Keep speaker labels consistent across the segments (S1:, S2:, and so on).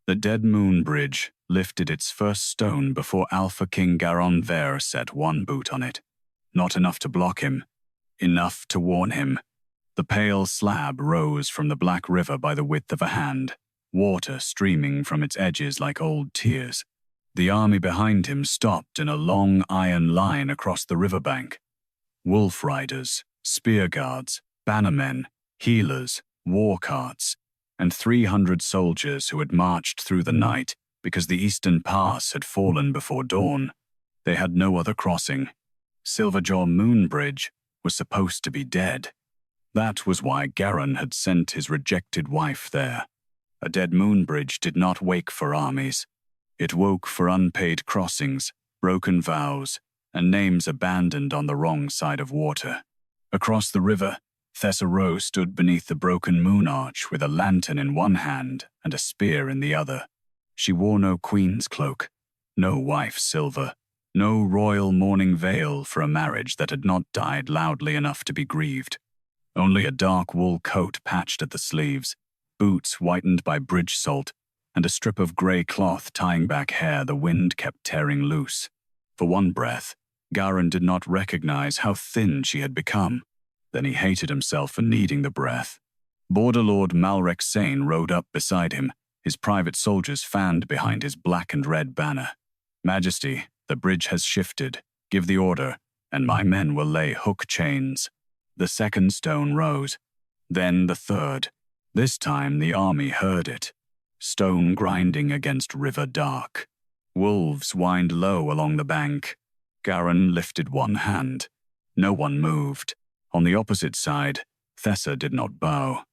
S1: The Dead Moon Bridge lifted its first stone before Alpha King Garron Veyr set one boot on it. Not enough to block him, enough to warn him. The pale slab rose from the black river by the width of a hand, water streaming from its edges like old tears. The army behind him stopped in a long iron line across the riverbank. Wolf riders, spear guards, bannermen, healers, war carts, and 300 soldiers who had marched through the night because the eastern pass had fallen before dawn. They had no other crossing. Silverjaw Moon Bridge was supposed to be dead. That was why Garron had sent his rejected wife there. A dead moon bridge did not wake for armies. It woke for unpaid crossings, broken vows, and names abandoned on the wrong side of water. Across the river, Thessa Rowe stood beneath the broken moon arch with a lantern in one hand and a spear in the other. She wore no queen's cloak, no wife's silver, no royal mourning veil for a marriage that had not died loudly enough to be grieved. Only a dark wool coat patched at the sleeves, boots whitened by bridge salt, and a strip of grey cloth tying back hair the wind kept tearing loose. For one breath, Garron did not recognize how thin she had become. Then he hated himself for needing the breath. Border Lord Malrek Sane rode up beside him, his private soldiers fanned behind his black and red banner. "Majesty, the bridge has shifted. Give the order, and my men will lay hook chains." The second stone rose, then the third. This time the army heard it. Stone grinding against river dark. Wolves whined low along the bank. Garron lifted one hand. No one moved. On the opposite side, Thessa did not bow.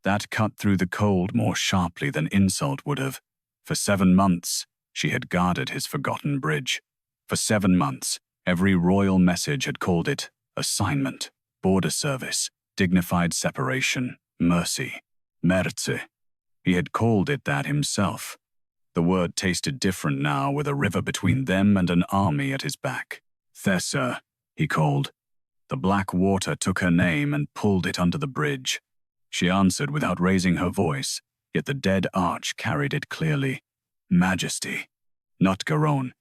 S1: That cut through the cold more sharply than insult would have. For 7 months, she had guarded his forgotten bridge. For 7 months, every royal message had called it assignment, border service, dignified separation, mercy, merce. He had called it that himself. The word tasted different now with a river between them and an army at his back. "Thessa," he called. The black water took her name and pulled it under the bridge. She answered without raising her voice, yet the dead arch carried it clearly. "Majesty." Not Garron,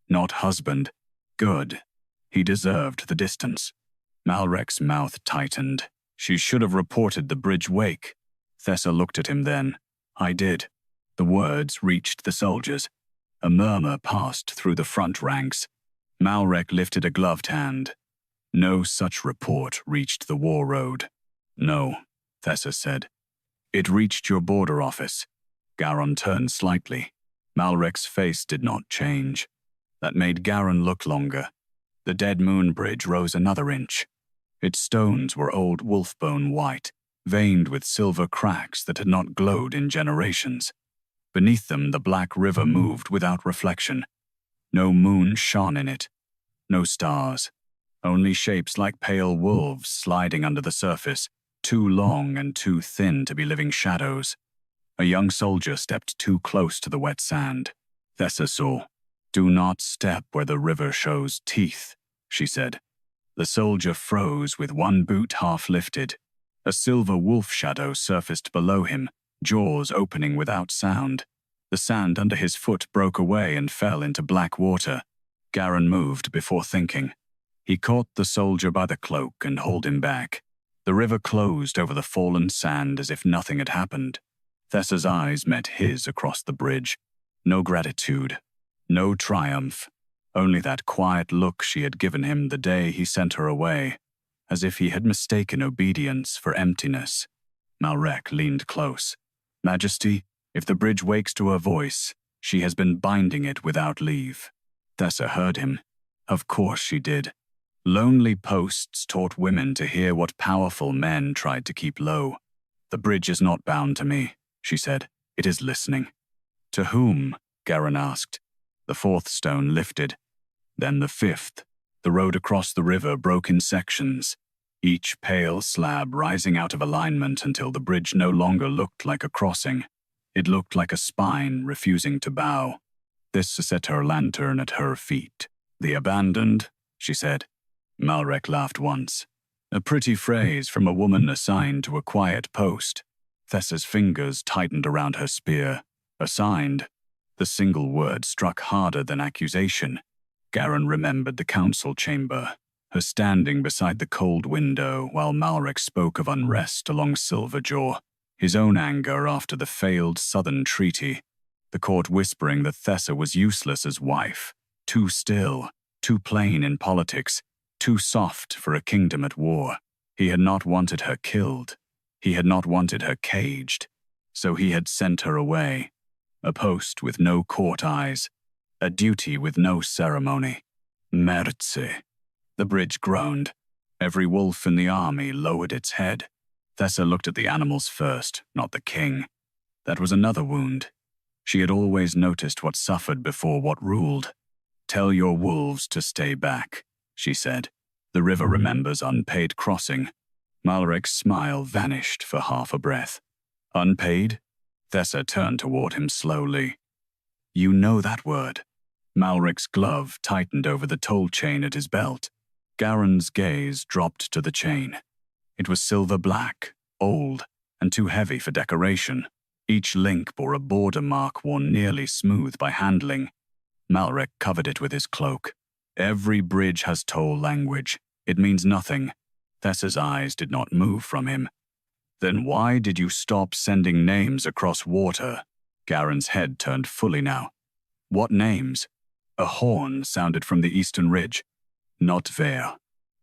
S1: not husband. Good. He deserved the distance. Malrek's mouth tightened. She should have reported the bridge wake. Thessa looked at him then. "I did." The words reached the soldiers. A murmur passed through the front ranks. Malrek lifted a gloved hand. No such report reached the war road. "No," Thessa said. "It reached your border office." Garron turned slightly. Malrek's face did not change. That made Garron look longer. The Dead Moon Bridge rose another inch. Its stones were old wolfbone white, veined with silver cracks that had not glowed in generations. Beneath them, the black river moved without reflection. No moon shone in it. No stars. Only shapes like pale wolves sliding under the surface, too long and too thin to be living shadows. A young soldier stepped too close to the wet sand. Thessa saw. "Do not step where the river shows teeth," she said. The soldier froze with one boot half lifted. A silver wolf shadow surfaced below him, jaws opening without sound. The sand under his foot broke away and fell into black water. Garron moved before thinking. He caught the soldier by the cloak and hauled him back. The river closed over the fallen sand as if nothing had happened. Thessa's eyes met his across the bridge. No gratitude, no triumph, only that quiet look she had given him the day he sent her away, as if he had mistaken obedience for emptiness. Malrek leaned close. "Majesty, if the bridge wakes to her voice, she has been binding it without leave." Thessa heard him. Of course she did. Lonely posts taught women to hear what powerful men tried to keep low. "The bridge is not bound to me," she said. "It is listening." "To whom?" Garron asked. The fourth stone lifted. Then the fifth. The road across the river broke in sections, each pale slab rising out of alignment until the bridge no longer looked like a crossing. It looked like a spine refusing to bow. Thessa set her lantern at her feet. "The abandoned," she said. Malrek laughed once. A pretty phrase from a woman assigned to a quiet post. Thessa's fingers tightened around her spear. Assigned. The single word struck harder than accusation. Garron remembered the council chamber, her standing beside the cold window while Malric spoke of unrest along Silverjaw, his own anger after the failed southern treaty, the court whispering that Thessa was useless as wife, too still, too plain in politics, too soft for a kingdom at war. He had not wanted her killed. He had not wanted her caged. So he had sent her away. A post with no court eyes. A duty with no ceremony. Mercy. The bridge groaned. Every wolf in the army lowered its head. Thessa looked at the animals first, not the king. That was another wound. She had always noticed what suffered before what ruled. "Tell your wolves to stay back," she said. "The river remembers unpaid crossing." Malric's smile vanished for half a breath. "Unpaid?" Thessa turned toward him slowly. "You know that word." Malric's glove tightened over the toll chain at his belt. Garron's gaze dropped to the chain. It was silver black, old, and too heavy for decoration. Each link bore a border mark worn nearly smooth by handling. Malric covered it with his cloak. "Every bridge has toll language. It means nothing." Thessa's eyes did not move from him. "Then why did you stop sending names across water?" Garron's head turned fully now. "What names?" A horn sounded from the eastern ridge. "Not Veyr.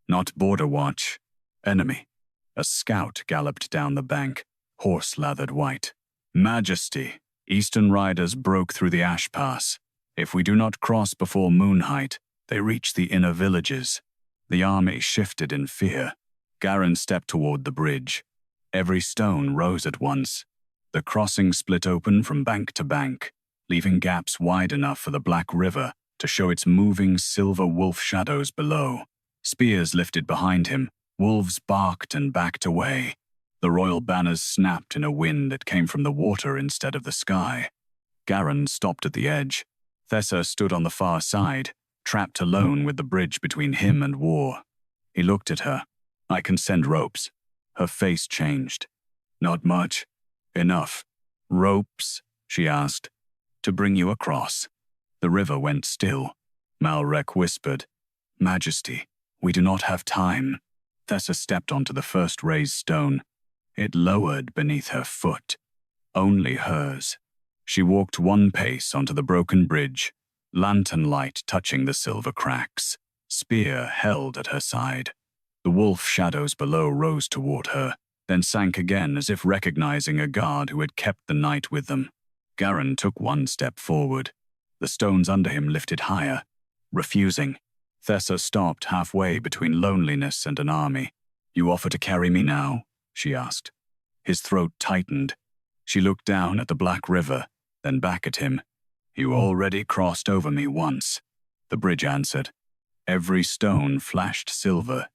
S1: Not Border Watch. Enemy." A scout galloped down the bank, horse-lathered white. "Majesty, Eastern riders broke through the ash pass. If we do not cross before moonheight, they reach the inner villages." The army shifted in fear. Garron stepped toward the bridge. Every stone rose at once. The crossing split open from bank to bank, leaving gaps wide enough for the Black River to show its moving silver wolf shadows below. Spears lifted behind him. Wolves barked and backed away. The royal banners snapped in a wind that came from the water instead of the sky. Garron stopped at the edge. Thessa stood on the far side, trapped alone with the bridge between him and war. He looked at her. "I can send ropes." Her face changed. "Not much." "Enough." "Ropes?" she asked. "To bring you across." The river went still. Malric whispered, "Majesty, we do not have time." Thessa stepped onto the first raised stone. It lowered beneath her foot. Only hers. She walked one pace onto the broken bridge, lantern light touching the silver cracks, spear held at her side. The wolf shadows below rose toward her, then sank again as if recognizing a guard who had kept the night with them. Garron took one step forward. The stones under him lifted higher, refusing. Thessa stopped halfway between loneliness and an army. "You offer to carry me now?" she asked. His throat tightened. She looked down at the Black River, then back at him. "You already crossed over me once," the bridge answered. Every stone flashed silver.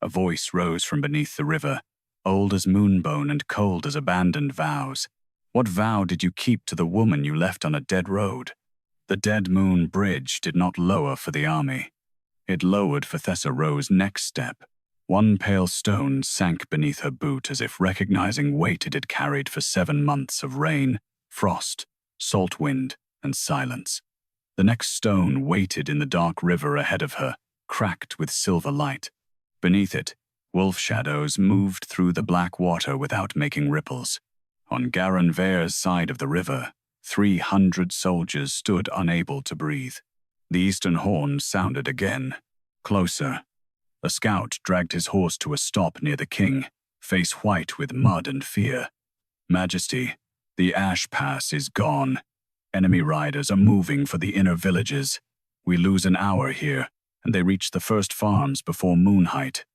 S1: A voice rose from beneath the river, old as moonbone and cold as abandoned vows. "What vow did you keep to the woman you left on a dead road?" The Dead Moon Bridge did not lower for the army. It lowered for Thessa Rowe's next step. One pale stone sank beneath her boot as if recognizing weight it had carried for 7 months of rain, frost, salt wind, and silence. The next stone waited in the dark river ahead of her, cracked with silver light. Beneath it, wolf shadows moved through the black water without making ripples. On Garron Veyr's side of the river, 300 soldiers stood unable to breathe. The eastern horn sounded again, closer. A scout dragged his horse to a stop near the king, face white with mud and fear. "Majesty, the ash pass is gone. Enemy riders are moving for the inner villages. We lose an hour here, and they reach the first farms before moonheight."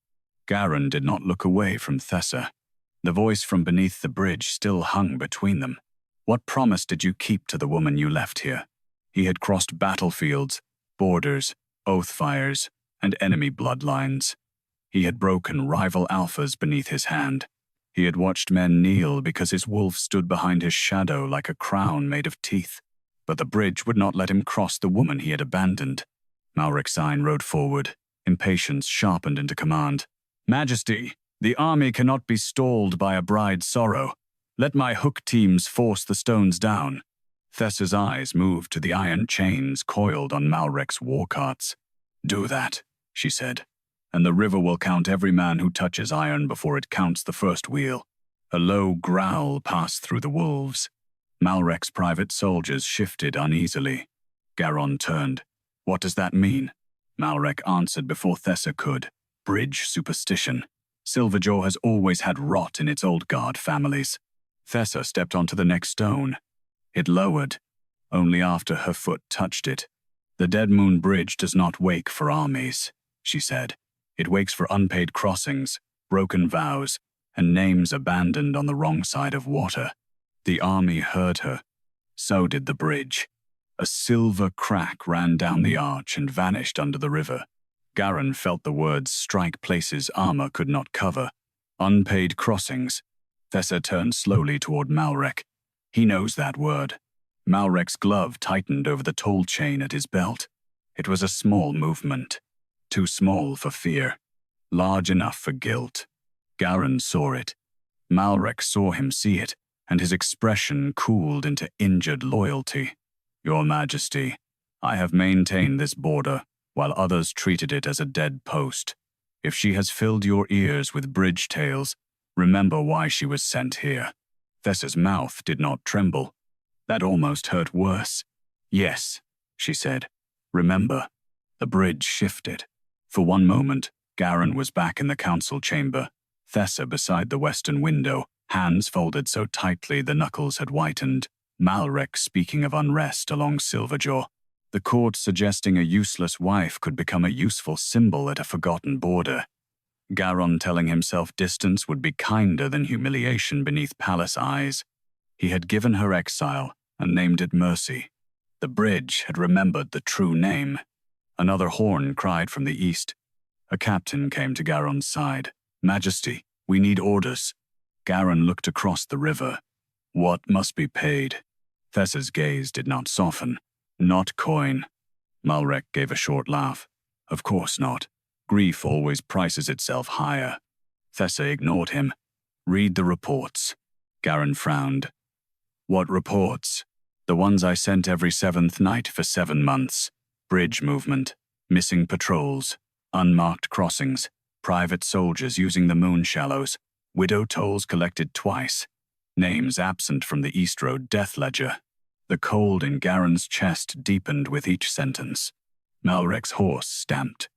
S1: Garron did not look away from Thessa. The voice from beneath the bridge still hung between them. "What promise did you keep to the woman you left here?" He had crossed battlefields, borders, oath fires, and enemy bloodlines. He had broken rival alphas beneath his hand. He had watched men kneel because his wolf stood behind his shadow like a crown made of teeth. But the bridge would not let him cross the woman he had abandoned. Malric Sign rode forward, impatience sharpened into command. "Majesty, the army cannot be stalled by a bride's sorrow. Let my hook teams force the stones down." Thessa's eyes moved to the iron chains coiled on Malrek's war carts. "Do that," she said, "and the river will count every man who touches iron before it counts the first wheel." A low growl passed through the wolves. Malrek's private soldiers shifted uneasily. Garron turned. "What does that mean?" Malrek answered before Thessa could. "Bridge superstition. Silverjaw has always had rot in its old guard families." Thessa stepped onto the next stone. It lowered, only after her foot touched it. "The Dead Moon Bridge does not wake for armies," she said. "It wakes for unpaid crossings, broken vows, and names abandoned on the wrong side of water." The army heard her. So did the bridge. A silver crack ran down the arch and vanished under the river. Garron felt the words strike places armor could not cover. Unpaid crossings. Thessa turned slowly toward Malrek. He knows that word. Malrek's glove tightened over the toll chain at his belt. It was a small movement. Too small for fear. Large enough for guilt. Garron saw it. Malrek saw him see it, and his expression cooled into injured loyalty. "Your Majesty, I have maintained this border, while others treated it as a dead post. If she has filled your ears with bridge tales, remember why she was sent here." Thessa's mouth did not tremble. That almost hurt worse. "Yes," she said. "Remember." The bridge shifted. For one moment, Garron was back in the council chamber, Thessa beside the western window, hands folded so tightly the knuckles had whitened. Malrek speaking of unrest along Silverjaw. The court suggesting a useless wife could become a useful symbol at a forgotten border. Garron telling himself distance would be kinder than humiliation beneath palace eyes. He had given her exile and named it mercy. The bridge had remembered the true name. Another horn cried from the east. A captain came to Garron's side. "Majesty, we need orders." Garron looked across the river. "What must be paid?" Thessa's gaze did not soften. "Not coin." Malrek gave a short laugh. "Of course not. Grief always prices itself higher." Thessa ignored him. "Read the reports." Garron frowned. "What reports?" "The ones I sent every 7th night for 7 months. Bridge movement, missing patrols, unmarked crossings, private soldiers using the moon shallows, widow tolls collected twice, names absent from the East Road death ledger." The cold in Garron's chest deepened with each sentence. Malrek's horse stamped.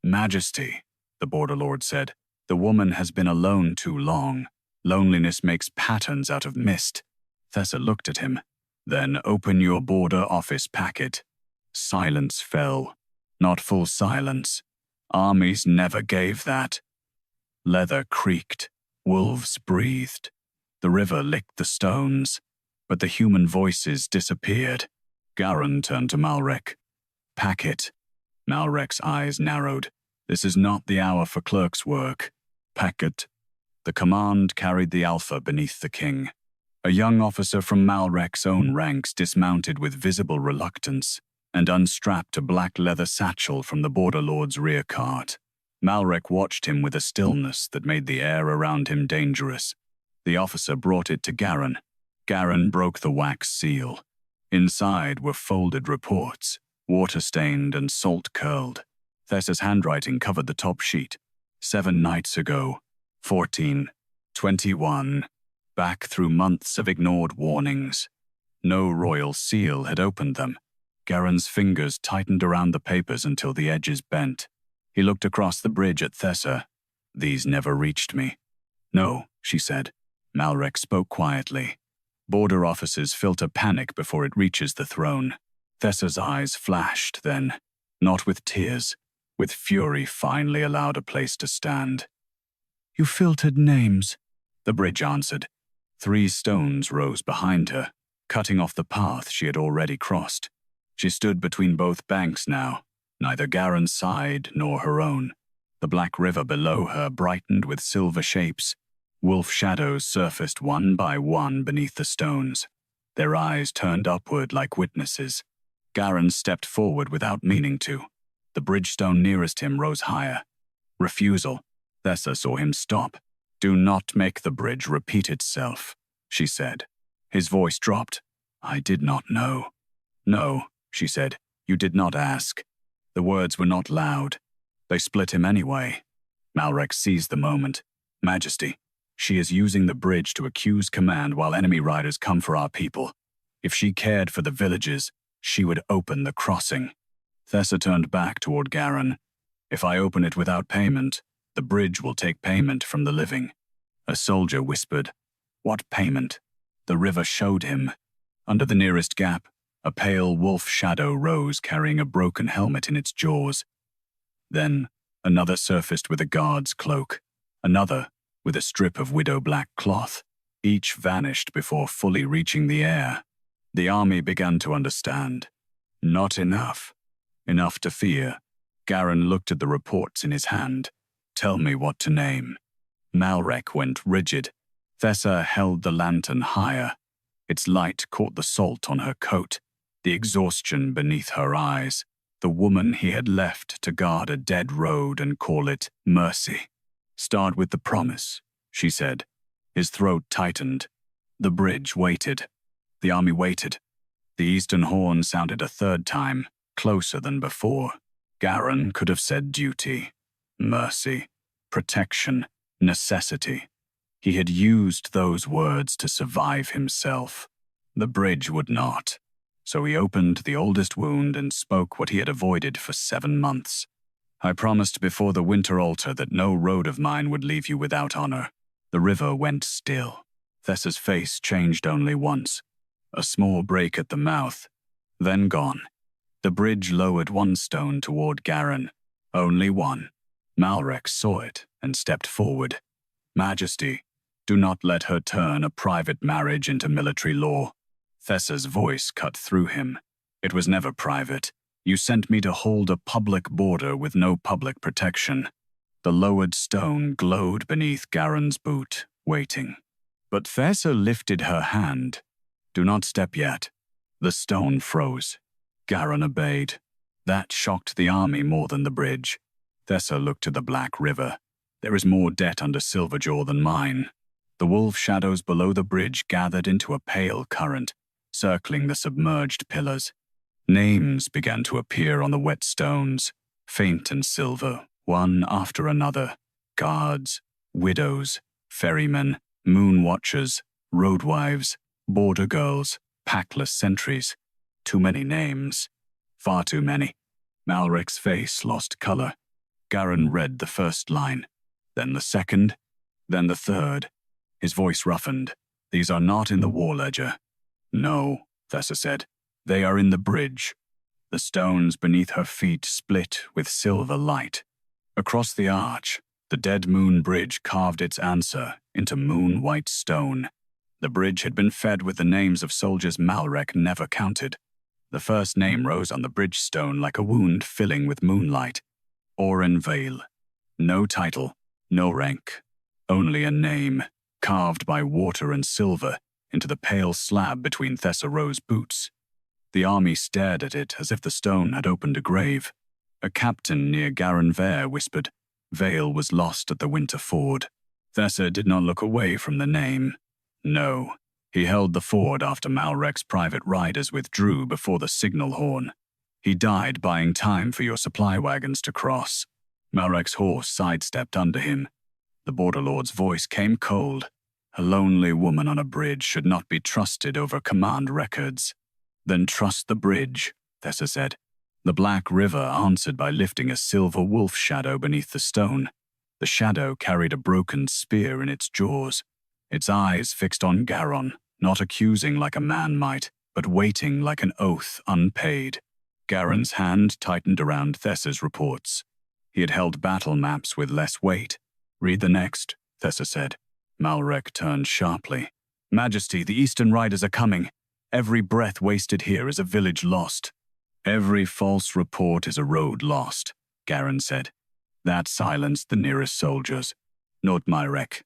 S1: "Majesty," the border lord said, "the woman has been alone too long. Loneliness makes patterns out of mist." Thessa looked at him. "Then open your border office packet." Silence fell. Not full silence. Armies never gave that. Leather creaked. Wolves breathed. The river licked the stones. But the human voices disappeared. Garron turned to Malrek. "Packet." Malrek's eyes narrowed. "This is not the hour for clerk's work." "Packet." The command carried the alpha beneath the king. A young officer from Malrek's own ranks dismounted with visible reluctance and unstrapped a black leather satchel from the border lord's rear cart. Malrek watched him with a stillness that made the air around him dangerous. The officer brought it to Garron. Garron broke the wax seal. Inside were folded reports, water-stained and salt-curled. Thessa's handwriting covered the top sheet. 7 nights ago. 14. 21. Back through months of ignored warnings. No royal seal had opened them. Garron's fingers tightened around the papers until the edges bent. He looked across the bridge at Thessa. "These never reached me." "No," she said. Malrek spoke quietly. "Border officers filter panic before it reaches the throne." Thessa's eyes flashed then, not with tears, with fury finally allowed a place to stand. "You filtered names," the bridge answered. 3 stones rose behind her, cutting off the path she had already crossed. She stood between both banks now, neither Garron's side nor her own. The black river below her brightened with silver shapes. Wolf shadows surfaced one by one beneath the stones, their eyes turned upward like witnesses. Garron stepped forward without meaning to. The bridgestone nearest him rose higher. Refusal. Thessa saw him stop. "Do not make the bridge repeat itself," she said. His voice dropped. I did not know. No, she said, you did not ask. The words were not loud. They split him anyway. Malrek seized the moment. Majesty, she is using the bridge to accuse command while enemy riders come for our people. If she cared for the villages, she would open the crossing. Thessa turned back toward Garron. If I open it without payment, the bridge will take payment from the living. A soldier whispered, What payment? The river showed him. Under the nearest gap, a pale wolf shadow rose carrying a broken helmet in its jaws. Then, another surfaced with a guard's cloak, another with a strip of widow-black cloth. Each vanished before fully reaching the air. The army began to understand. Not enough. Enough to fear. Garron looked at the reports in his hand. Tell me what to name. Malrek went rigid. Thessa held the lantern higher. Its light caught the salt on her coat, the exhaustion beneath her eyes, the woman he had left to guard a dead road and call it mercy. Start with the promise, she said. His throat tightened. The bridge waited. The army waited. The eastern horn sounded a third time, closer than before. Garron could have said duty, mercy, protection, necessity. He had used those words to survive himself. The bridge would not. So he opened the oldest wound and spoke what he had avoided for 7 months. I promised before the winter altar that no road of mine would leave you without honor. The river went still. Thessa's face changed only once. A small break at the mouth, then gone. The bridge lowered one stone toward Garron. Only one. Malrek saw it and stepped forward. Majesty, do not let her turn a private marriage into military law. Thessa's voice cut through him. It was never private. You sent me to hold a public border with no public protection. The lowered stone glowed beneath Garron's boot, waiting. But Thessa lifted her hand. Do not step yet. The stone froze. Garron obeyed. That shocked the army more than the bridge. Thessa looked to the Black River. There is more debt under Silverjaw than mine. The wolf shadows below the bridge gathered into a pale current, circling the submerged pillars. Names began to appear on the wet stones, faint and silver, one after another. Guards, widows, ferrymen, moon watchers, roadwives, border girls, packless sentries. Too many names. Far too many. Malrek's face lost color. Garron read the first line, then the second, then the third. His voice roughened. These are not in the war ledger. No, Thessa said. They are in the bridge. The stones beneath her feet split with silver light. Across the arch, the dead moon bridge carved its answer into moon-white stone. The bridge had been fed with the names of soldiers Malrek never counted. The first name rose on the bridge stone like a wound filling with moonlight. Garron Veyr. No title, no rank, only a name, carved by water and silver into the pale slab between Thessa Rowe's boots. The army stared at it as if the stone had opened a grave. A captain near Garron Veyr whispered, Vale was lost at the winter ford. Thessa did not look away from the name. No, he held the ford after Malrek's private riders withdrew before the signal horn. He died buying time for your supply wagons to cross. Malrek's horse sidestepped under him. The border lord's voice came cold. A lonely woman on a bridge should not be trusted over command records. Then trust the bridge, Thessa said. The Black River answered by lifting a silver wolf shadow beneath the stone. The shadow carried a broken spear in its jaws. Its eyes fixed on Garron, not accusing like a man might, but waiting like an oath unpaid. Garron's hand tightened around Thessa's reports. He had held battle maps with less weight. Read the next, Thessa said. Malrek turned sharply. Majesty, the Eastern Riders are coming. Every breath wasted here is a village lost. Every false report is a road lost, Garron said. That silenced the nearest soldiers. Not Malrek.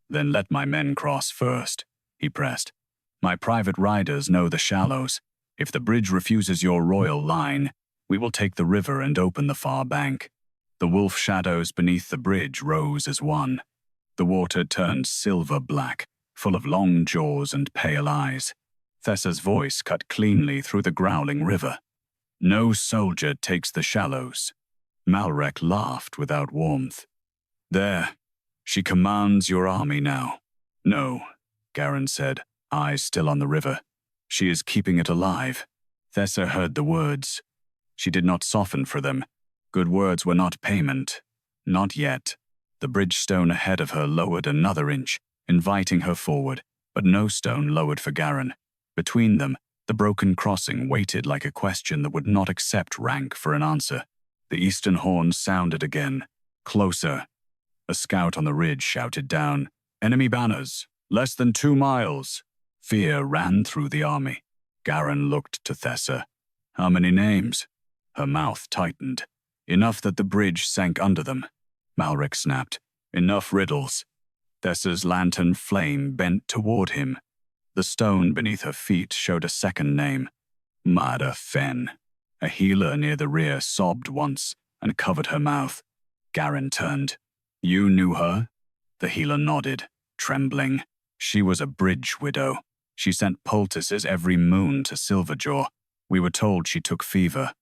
S1: Then let my men cross first, he pressed. My private riders know the shallows. If the bridge refuses your royal line, we will take the river and open the far bank. The wolf shadows beneath the bridge rose as one. The water turned silver black, full of long jaws and pale eyes. Thessa's voice cut cleanly through the growling river. No soldier takes the shallows. Malrek laughed without warmth. There, she commands your army now. No, Garron said, eyes still on the river. She is keeping it alive. Thessa heard the words. She did not soften for them. Good words were not payment. Not yet. The bridge stone ahead of her lowered another inch, inviting her forward, but no stone lowered for Garron. Between them, the broken crossing waited like a question that would not accept rank for an answer. The eastern horn sounded again. Closer. A scout on the ridge shouted down, "Enemy banners! Less than 2 miles!" Fear ran through the army. Garron looked to Thessa. How many names? Her mouth tightened. Enough that the bridge sank under them. Malrek snapped. Enough riddles. Thessa's lantern flame bent toward him. The stone beneath her feet showed a second name. Mada Fen. A healer near the rear sobbed once and covered her mouth. Garron turned. You knew her? The healer nodded, trembling. She was a bridge widow. She sent poultices every moon to Silverjaw. We were told she took fever.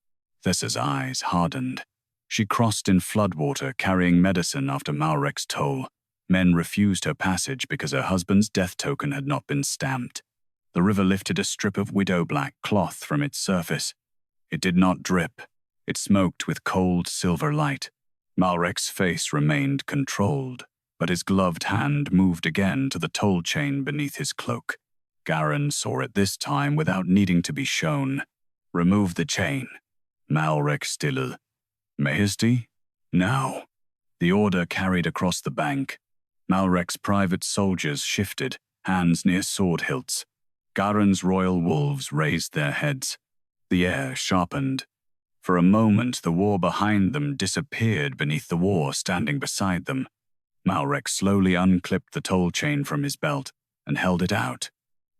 S1: Thessa's eyes hardened. She crossed in floodwater carrying medicine after Malrek's toll. Men refused her passage because her husband's death token had not been stamped. The river lifted a strip of widow-black cloth from its surface. It did not drip. It smoked with cold silver light. Malrek's face remained controlled, but his gloved hand moved again to the toll chain beneath his cloak. Garron saw it this time without needing to be shown. Remove the chain. Malrek still. Majesty? Now. The order carried across the bank. Malrek's private soldiers shifted, hands near sword hilts. Garron's royal wolves raised their heads. The air sharpened. For a moment, the war behind them disappeared beneath the war standing beside them. Malrek slowly unclipped the toll chain from his belt and held it out.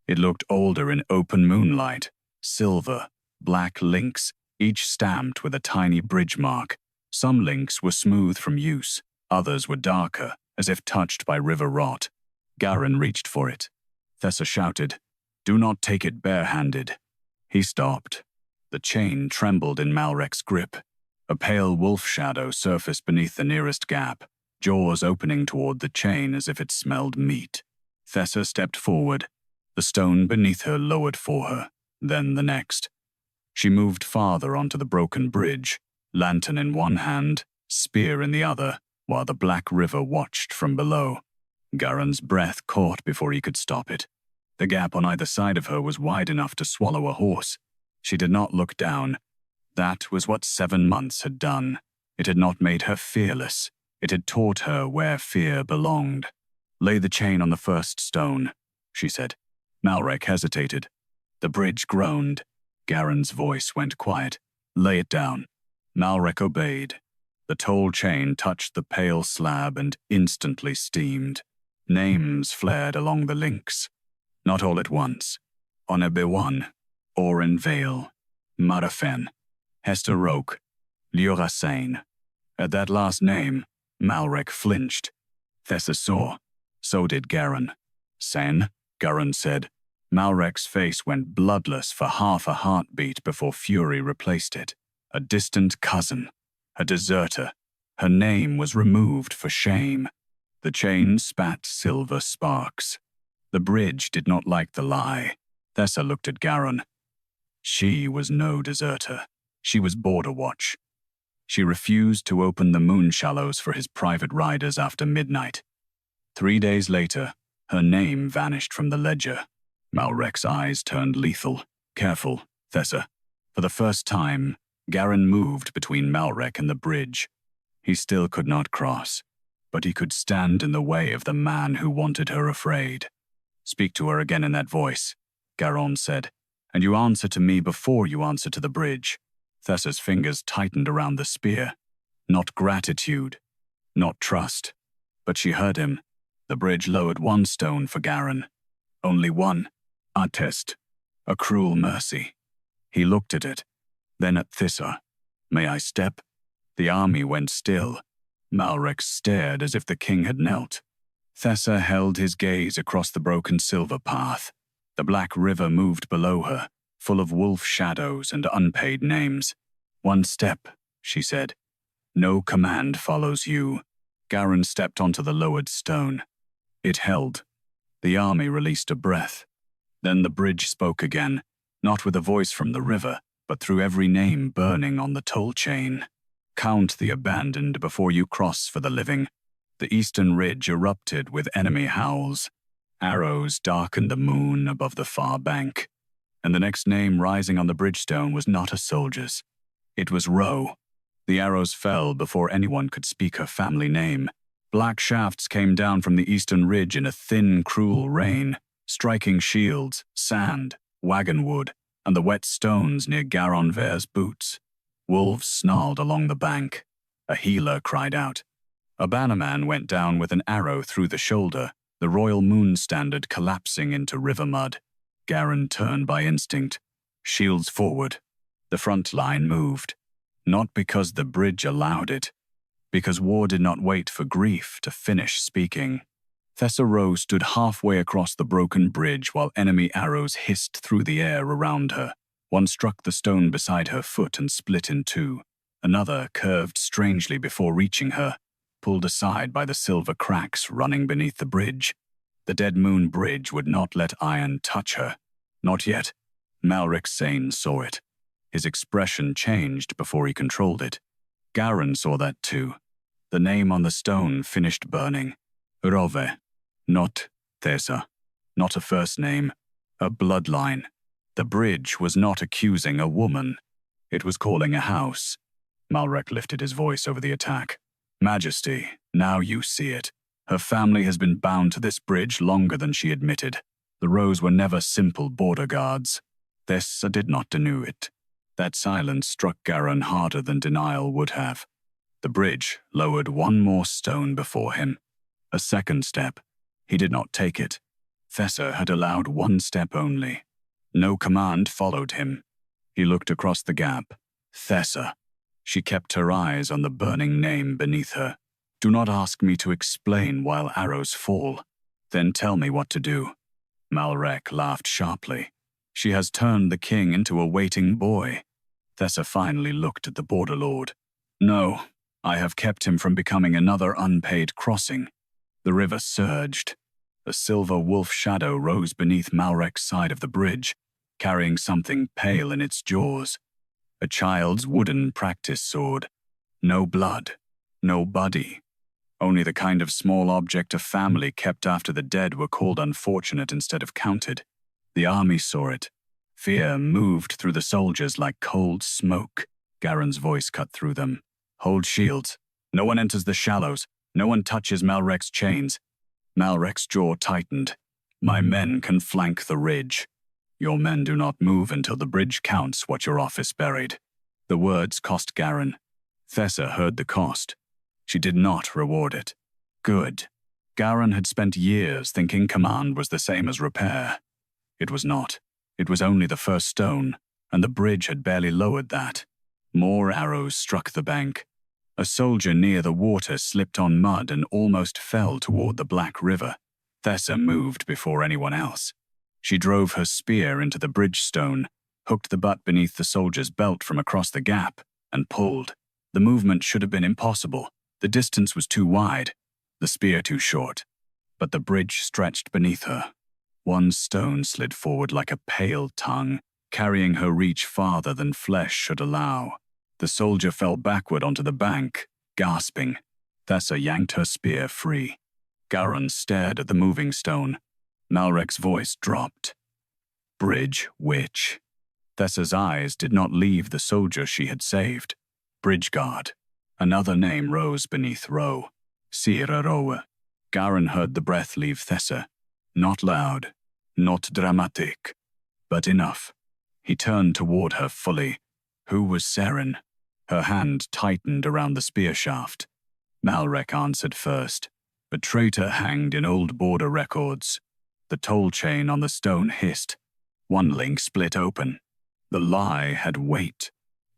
S1: It looked older in open moonlight. Silver, black links, each stamped with a tiny bridge mark. Some links were smooth from use, others were darker, as if touched by river rot. Garron reached for it. Thessa shouted, "Do not take it barehanded." He stopped. The chain trembled in Malrek's grip. A pale wolf shadow surfaced beneath the nearest gap, jaws opening toward the chain as if it smelled meat. Thessa stepped forward. The stone beneath her lowered for her, then the next. She moved farther onto the broken bridge, lantern in one hand, spear in the other, while the black river watched from below. Garron's breath caught before he could stop it. The gap on either side of her was wide enough to swallow a horse. She did not look down. That was what 7 months had done. It had not made her fearless. It had taught her where fear belonged. Lay the chain on the first stone, she said. Malrek hesitated. The bridge groaned. Garron's voice went quiet. Lay it down. Malrek obeyed. The toll chain touched the pale slab and instantly steamed. Names flared along the links. Not all at once. Onebewan, Garron Veyr, Marafen, Thessa Rowe, Liorasane. At that last name, Malrek flinched. Thessa saw. So did Garron. Sen, Garron said. Malrek's face went bloodless for half a heartbeat before fury replaced it. A distant cousin. A deserter. Her name was removed for shame. The chain spat silver sparks. The bridge did not like the lie. Thessa looked at Garron. She was no deserter. She was border watch. She refused to open the moon shallows for his private riders after midnight. 3 days later, her name vanished from the ledger. Malrek's eyes turned lethal. Careful, Thessa. For the first time, Garron moved between Malrek and the bridge. He still could not cross, but he could stand in the way of the man who wanted her afraid. Speak to her again in that voice, Garron said, and you answer to me before you answer to the bridge. Thessa's fingers tightened around the spear. Not gratitude, not trust. But she heard him. The bridge lowered 1 stone for Garron. Only 1. A test. A cruel mercy. He looked at it, then at Thessa. May I step? The army went still. Malrek stared as if the king had knelt. Thessa held his gaze across the broken silver path. The black river moved below her, full of wolf shadows and unpaid names. "One step," she said. "No command follows you." Garron stepped onto the lowered stone. It held. The army released a breath. Then the bridge spoke again, not with a voice from the river, but through every name burning on the toll chain. "Count the abandoned before you cross for the living." The eastern ridge erupted with enemy howls. Arrows darkened the moon above the far bank, and the next name rising on the bridgestone was not a soldier's. It was Rowe. The arrows fell before anyone could speak her family name. Black shafts came down from the eastern ridge in a thin, cruel rain, striking shields, sand, wagon wood, and the wet stones near Garron Veyr's boots. Wolves snarled along the bank. A healer cried out. A bannerman went down with an arrow through the shoulder, the royal moon standard collapsing into river mud. Garron turned by instinct. Shields forward. The front line moved. Not because the bridge allowed it, because war did not wait for grief to finish speaking. Thessa Rowe stood halfway across the broken bridge while enemy arrows hissed through the air around her. One struck the stone beside her foot and split in two. Another curved strangely before reaching her, pulled aside by the silver cracks running beneath the bridge. The Dead Moon Bridge would not let iron touch her. Not yet. Malric Sane saw it. His expression changed before he controlled it. Garron saw that too. The name on the stone finished burning. Rove. Not Thessa. Not a first name. A bloodline. The bridge was not accusing a woman. It was calling a house. Malric lifted his voice over the attack. "Majesty, now you see it. Her family has been bound to this bridge longer than she admitted. The Rows were never simple border guards. Thessa did not deny it." That silence struck Garron harder than denial would have. The bridge lowered one more stone before him. A second step. He did not take it. Thessa had allowed one step only. No command followed him. He looked across the gap. Thessa. She kept her eyes on the burning name beneath her. "Do not ask me to explain while arrows fall. Then tell me what to do." Malric laughed sharply. "She has turned the king into a waiting boy." Thessa finally looked at the border lord. "No, I have kept him from becoming another unpaid crossing." The river surged. A silver wolf shadow rose beneath Malric's side of the bridge, carrying something pale in its jaws. A child's wooden practice sword. No blood. No body. Only the kind of small object a family kept after the dead were called unfortunate instead of counted. The army saw it. Fear moved through the soldiers like cold smoke. Garron's voice cut through them. "Hold shields. No one enters the shallows. No one touches Malric's chains." Malric's jaw tightened. "My men can flank the ridge. Your men do not move until the bridge counts what your office buried." The words cost Garron. Thessa heard the cost. She did not reward it. Good. Garron had spent years thinking command was the same as repair. It was not. It was only the first stone, and the bridge had barely lowered that. More arrows struck the bank. A soldier near the water slipped on mud and almost fell toward the Black River. Thessa moved before anyone else. She drove her spear into the bridge stone, hooked the butt beneath the soldier's belt from across the gap, and pulled. The movement should have been impossible. The distance was too wide, the spear too short. But the bridge stretched beneath her. One stone slid forward like a pale tongue, carrying her reach farther than flesh should allow. The soldier fell backward onto the bank, gasping. Thessa yanked her spear free. Garron stared at the moving stone. Malric's voice dropped. "Bridge witch." Thessa's eyes did not leave the soldier she had saved. Bridge guard. Another name rose beneath Rowe. Thessa Rowe. Garron heard the breath leave Thessa. Not loud, not dramatic, but enough. He turned toward her fully. Who was Seren? Her hand tightened around the spear shaft. Malric answered first. A traitor hanged in old border records. The toll chain on the stone hissed. One link split open. The lie had weight.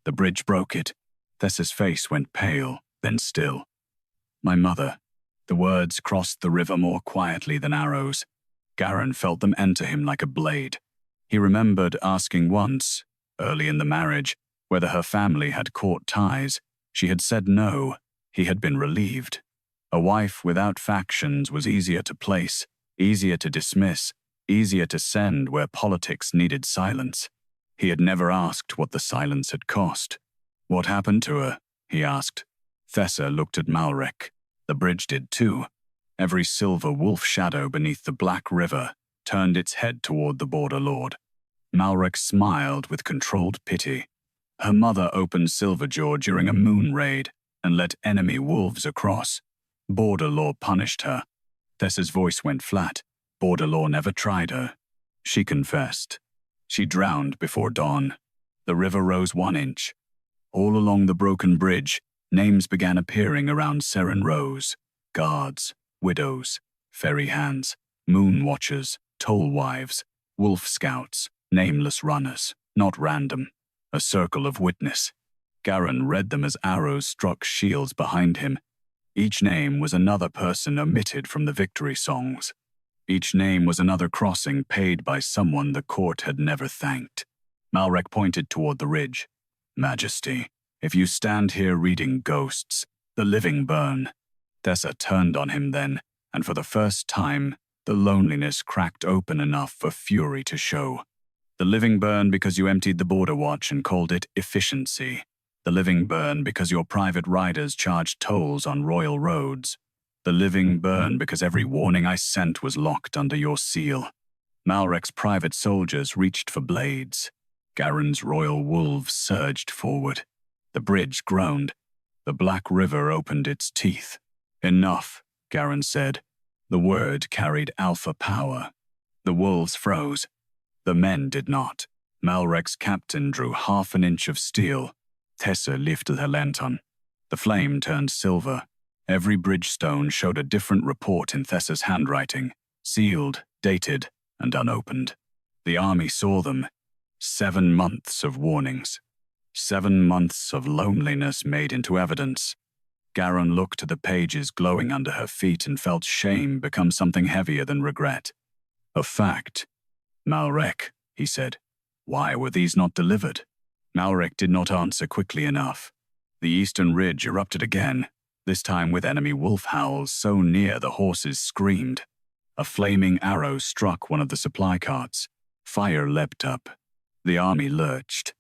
S1: The bridge broke it. Thessa's face went pale, then still. "My mother." The words crossed the river more quietly than arrows. Garron felt them enter him like a blade. He remembered asking once, early in the marriage, whether her family had court ties. She had said no. He had been relieved. A wife without factions was easier to place, easier to dismiss, easier to send where politics needed silence. He had never asked what the silence had cost. What happened to her? He asked. Thessa looked at Malrek. The bridge did too. Every silver wolf shadow beneath the black river turned its head toward the border lord. Malrek smiled with controlled pity. Her mother opened Silverjaw during a moon raid and let enemy wolves across. Border law punished her. Thessa's voice went flat. Border law never tried her. She confessed. She drowned before dawn. The river rose 1 inch. All along the broken bridge, names began appearing around Seren Rose. Guards, widows, ferry hands, moon watchers, toll wives, wolf scouts, nameless runners, not random. A circle of witness. Garron read them as arrows struck shields behind him. Each name was another person omitted from the victory songs. Each name was another crossing paid by someone the court had never thanked. Malrek pointed toward the ridge. Majesty, if you stand here reading ghosts, the living burn. Thessa turned on him then, and for the first time, the loneliness cracked open enough for fury to show. The living burn because you emptied the border watch and called it efficiency. The living burn because your private riders charged tolls on royal roads. The living burn because every warning I sent was locked under your seal. Malrek's private soldiers reached for blades. Garron's royal wolves surged forward. The bridge groaned. The black river opened its teeth. Enough, Garron said. The word carried alpha power. The wolves froze. The men did not. Malrek's captain drew 1/2 inch of steel. Thessa lifted her lantern. The flame turned silver. Every bridge stone showed a different report in Thessa's handwriting, sealed, dated, and unopened. The army saw them. 7 months of warnings. 7 months of loneliness made into evidence. Garron looked at the pages glowing under her feet and felt shame become something heavier than regret. A fact. Malrek, he said. Why were these not delivered? Malrek did not answer quickly enough. The eastern ridge erupted again, this time with enemy wolf howls so near the horses screamed. A flaming arrow struck one of the supply carts. Fire leapt up. The army lurched.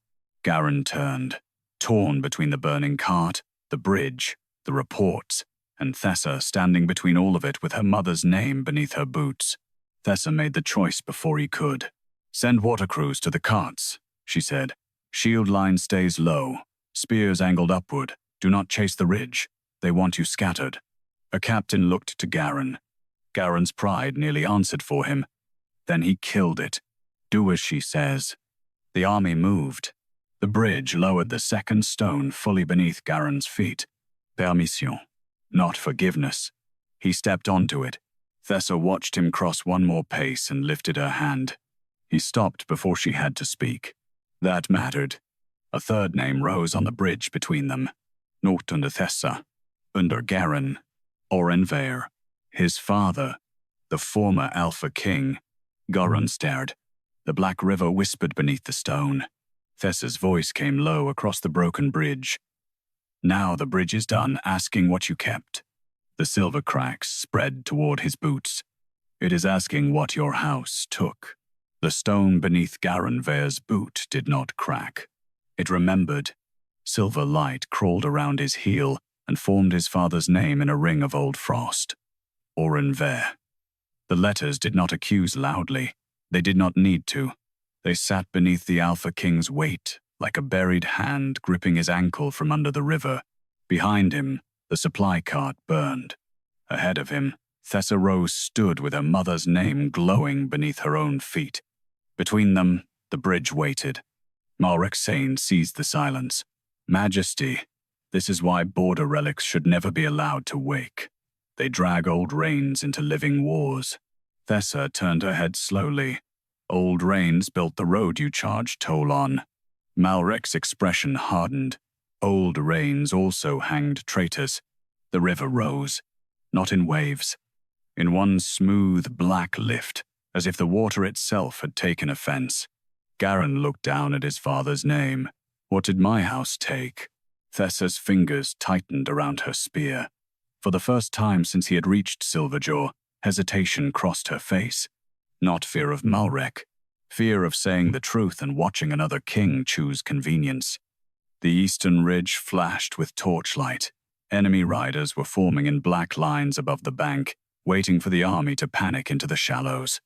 S1: Garron turned, torn between the burning cart, the bridge, the reports, and Thessa standing between all of it with her mother's name beneath her boots. Thessa made the choice before he could. Send water crews to the carts, she said. Shield line stays low. Spears angled upward. Do not chase the ridge. They want you scattered. A captain looked to Garron. Garron's pride nearly answered for him. Then he killed it. Do as she says. The army moved. The bridge lowered the second stone fully beneath Garron's feet. Permission, not forgiveness. He stepped onto it. Thessa watched him cross one more pace and lifted her hand. He stopped before she had to speak. That mattered. A third name rose on the bridge between them. Not under Thessa, under Garron, Garron Veyr, his father, the former Alpha King. Garron stared. The black river whispered beneath the stone. Thessa's voice came low across the broken bridge. Now the bridge is done, asking what you kept. The silver cracks spread toward his boots. It is asking what your house took. The stone beneath Garron Veyr's boot did not crack. It remembered. Silver light crawled around his heel and formed his father's name in a ring of old frost. Garron Veyr. The letters did not accuse loudly. They did not need to. They sat beneath the Alpha King's weight, like a buried hand gripping his ankle from under the river. Behind him, the supply cart burned. Ahead of him, Thessa Rowe stood with her mother's name glowing beneath her own feet. Between them, the bridge waited. Malrek Sane seized the silence. Majesty, this is why border relics should never be allowed to wake. They drag old reigns into living wars. Thessa turned her head slowly. Old reigns built the road you charged toll on. Malrek's expression hardened. Old reigns also hanged traitors. The river rose, not in waves. In one smooth black lift, as if the water itself had taken offense. Garron looked down at his father's name. What did my house take? Thessa's fingers tightened around her spear. For the first time since he had reached Silverjaw, hesitation crossed her face. Not fear of Malrek, fear of saying the truth and watching another king choose convenience. The eastern ridge flashed with torchlight. Enemy riders were forming in black lines above the bank, waiting for the army to panic into the shallows.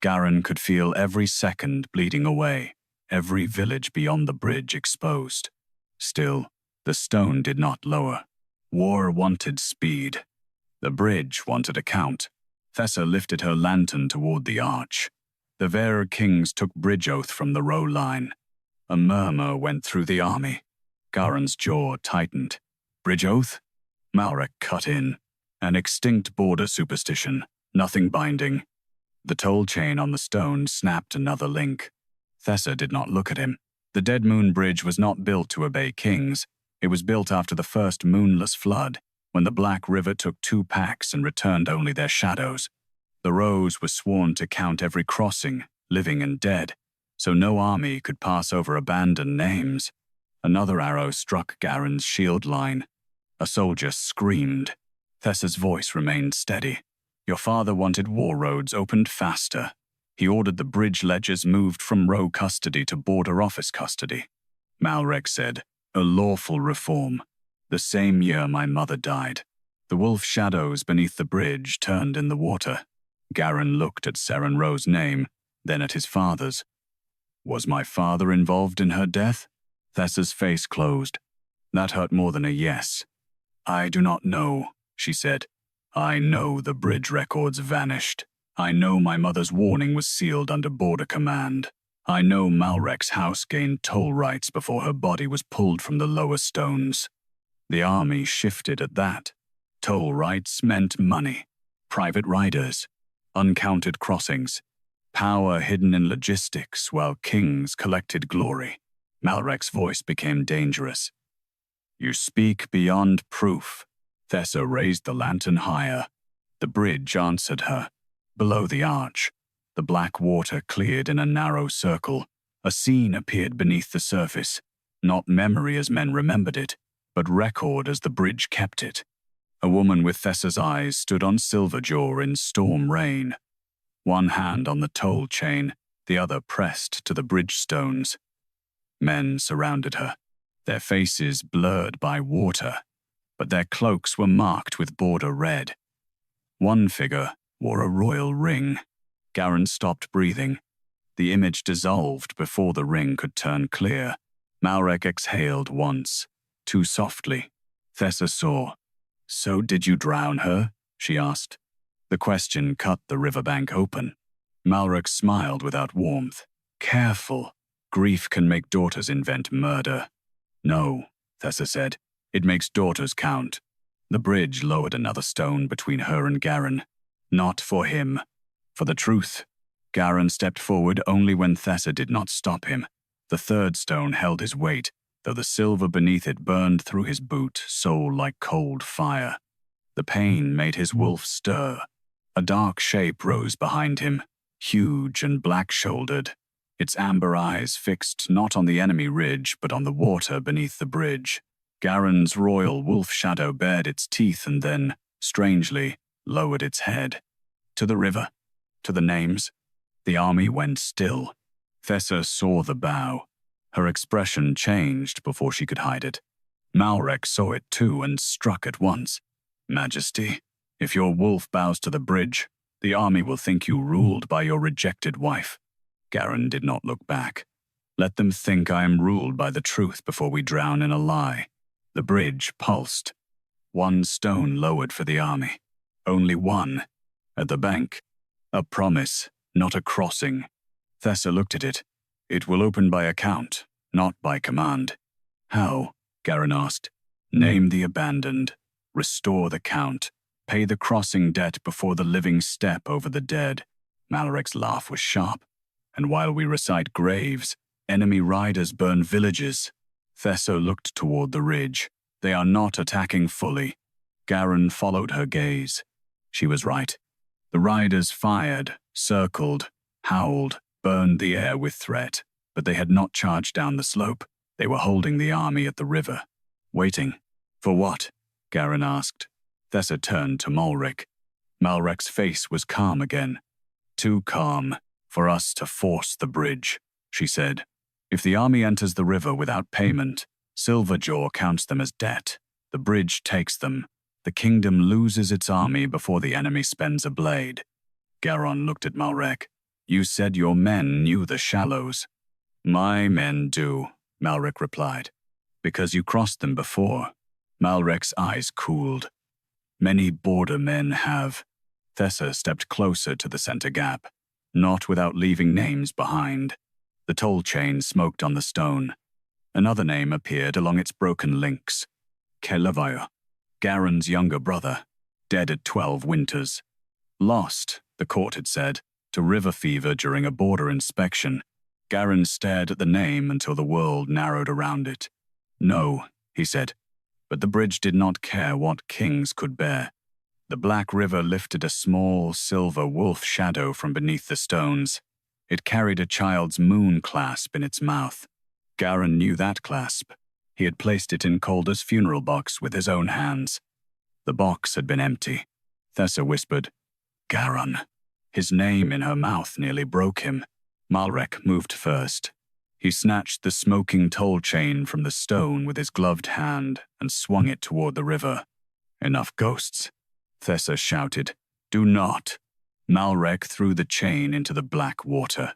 S1: Garron could feel every second bleeding away, every village beyond the bridge exposed. Still, the stone did not lower. War wanted speed. The bridge wanted a count. Thessa lifted her lantern toward the arch. The Veyr kings took bridge oath from the row line. A murmur went through the army. Garron's jaw tightened. Bridge oath? Malrek cut in. An extinct border superstition, nothing binding. The toll chain on the stone snapped another link. Thessa did not look at him. The Dead Moon Bridge was not built to obey kings. It was built after the first moonless flood, when the Black River took 2 packs and returned only their shadows. The rows were sworn to count every crossing, living and dead, so no army could pass over abandoned names. Another arrow struck Garron's shield line. A soldier screamed. Thessa's voice remained steady. Your father wanted war roads opened faster. He ordered the bridge ledgers moved from row custody to border office custody. Malrek said, a lawful reform. The same year my mother died. The wolf shadows beneath the bridge turned in the water. Garron looked at Thessa Rowe's name, then at his father's. Was my father involved in her death? Thessa's face closed. That hurt more than a yes. I do not know, she said. I know the bridge records vanished. I know my mother's warning was sealed under border command. I know Malrek's house gained toll rights before her body was pulled from the lower stones. The army shifted at that. Toll rights meant money, private riders, uncounted crossings, power hidden in logistics while kings collected glory. Malrek's voice became dangerous. You speak beyond proof. Thessa raised the lantern higher. The bridge answered her. Below the arch, the black water cleared in a narrow circle. A scene appeared beneath the surface, not memory as men remembered it, but record as the bridge kept it. A woman with Thessa's eyes stood on Silverjaw in storm rain. One hand on the toll chain, the other pressed to the bridge stones. Men surrounded her, their faces blurred by water, but their cloaks were marked with border red. One figure wore a royal ring. Garron stopped breathing. The image dissolved before the ring could turn clear. Malrek exhaled once, too softly. Thessa saw. So did you drown her? She asked. The question cut the riverbank open. Malrek smiled without warmth. Careful. Grief can make daughters invent murder. No, Thessa said. It makes daughters count. The bridge lowered another stone between her and Garron. Not for him. For the truth. Garron stepped forward only when Thessa did not stop him. The third stone held his weight, though the silver beneath it burned through his boot, soul like cold fire. The pain made his wolf stir. A dark shape rose behind him, huge and black-shouldered, its amber eyes fixed not on the enemy ridge but on the water beneath the bridge. Garron's royal wolf shadow bared its teeth and then, strangely, lowered its head. To the river, to the names. The army went still. Thessa saw the bow. Her expression changed before she could hide it. Malrek saw it too and struck at once. Majesty, if your wolf bows to the bridge, the army will think you ruled by your rejected wife. Garron did not look back. Let them think I am ruled by the truth before we drown in a lie. The bridge pulsed. One stone lowered for the army. Only one. At the bank. A promise, not a crossing. Thessa looked at it. It will open by account, not by command. How? Garron asked. Name the abandoned. Restore the count. Pay the crossing debt before the living step over the dead. Malrek's laugh was sharp. And while we recite graves, enemy riders burn villages. Thessa looked toward the ridge. They are not attacking fully. Garron followed her gaze. She was right. The riders fired, circled, howled, burned the air with threat, but they had not charged down the slope. They were holding the army at the river. Waiting. For what? Garron asked. Thessa turned to Malric. Malric's face was calm again. Too calm for us to force the bridge, she said. If the army enters the river without payment, Silverjaw counts them as debt. The bridge takes them. The kingdom loses its army before the enemy spends a blade. Garron looked at Malric. You said your men knew the shallows. My men do, Malric replied. Because you crossed them before. Malric's eyes cooled. Many border men have. Thessa stepped closer to the center gap, not without leaving names behind. The toll chain smoked on the stone. Another name appeared along its broken links. Veyr, Garron's younger brother, dead at 12 winters. Lost, the court had said, to river fever during a border inspection. Garron stared at the name until the world narrowed around it. No, he said, but the bridge did not care what kings could bear. The black river lifted a small, silver wolf shadow from beneath the stones. It carried a child's moon clasp in its mouth. Garron knew that clasp. He had placed it in Calder's funeral box with his own hands. The box had been empty. Thessa whispered, Garron. His name in her mouth nearly broke him. Malric moved first. He snatched the smoking toll chain from the stone with his gloved hand and swung it toward the river. Enough ghosts. Thessa shouted, Do not. Malric threw the chain into the black water.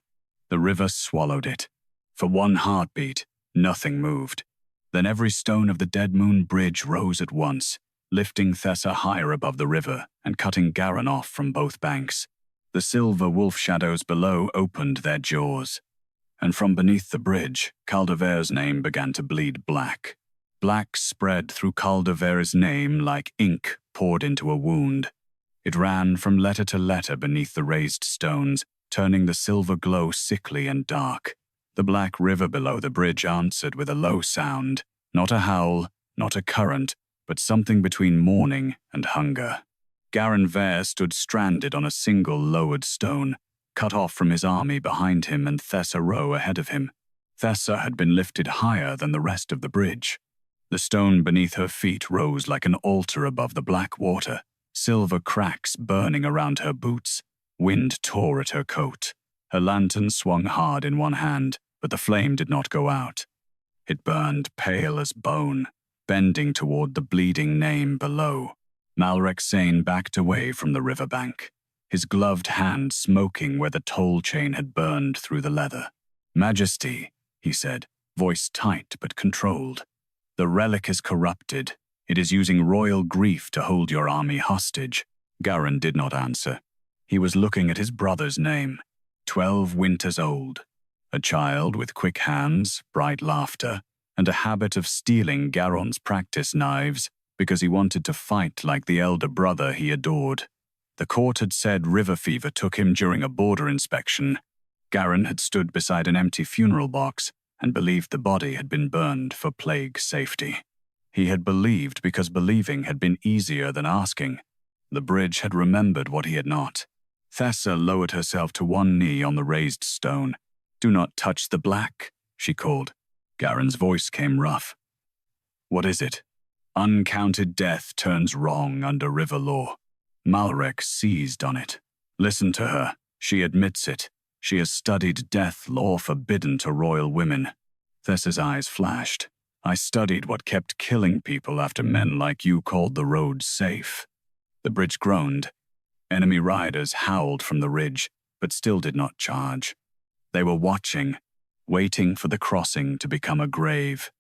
S1: The river swallowed it. For one heartbeat, nothing moved. Then every stone of the Dead Moon Bridge rose at once, lifting Thessa higher above the river and cutting Garron off from both banks. The silver wolf shadows below opened their jaws. And from beneath the bridge, Veyr's name began to bleed black. Black spread through Veyr's name like ink poured into a wound. It ran from letter to letter beneath the raised stones, turning the silver glow sickly and dark. The black river below the bridge answered with a low sound, not a howl, not a current, but something between mourning and hunger. Garron Veyr stood stranded on a single lowered stone, cut off from his army behind him and Thessa Rowe ahead of him. Thessa had been lifted higher than the rest of the bridge. The stone beneath her feet rose like an altar above the black water, silver cracks burning around her boots. Wind tore at her coat. Her lantern swung hard in one hand, but the flame did not go out. It burned pale as bone, bending toward the bleeding name below. Malric Sane backed away from the riverbank, his gloved hand smoking where the toll chain had burned through the leather. Majesty, he said, voice tight but controlled. The relic is corrupted. It is using royal grief to hold your army hostage. Garron did not answer. He was looking at his brother's name, 12 winters old. A child with quick hands, bright laughter, and a habit of stealing Garron's practice knives because he wanted to fight like the elder brother he adored. The court had said river fever took him during a border inspection. Garron had stood beside an empty funeral box and believed the body had been burned for plague safety. He had believed because believing had been easier than asking. The bridge had remembered what he had not. Thessa lowered herself to one knee on the raised stone. Do not touch the black, she called. Garron's voice came rough. What is it? Uncounted death turns wrong under river law. Malric seized on it. Listen to her. She admits it. She has studied death law forbidden to royal women. Thessa's eyes flashed. I studied what kept killing people after men like you called the road safe. The bridge groaned. Enemy riders howled from the ridge, but still did not charge. They were watching, waiting for the crossing to become a grave.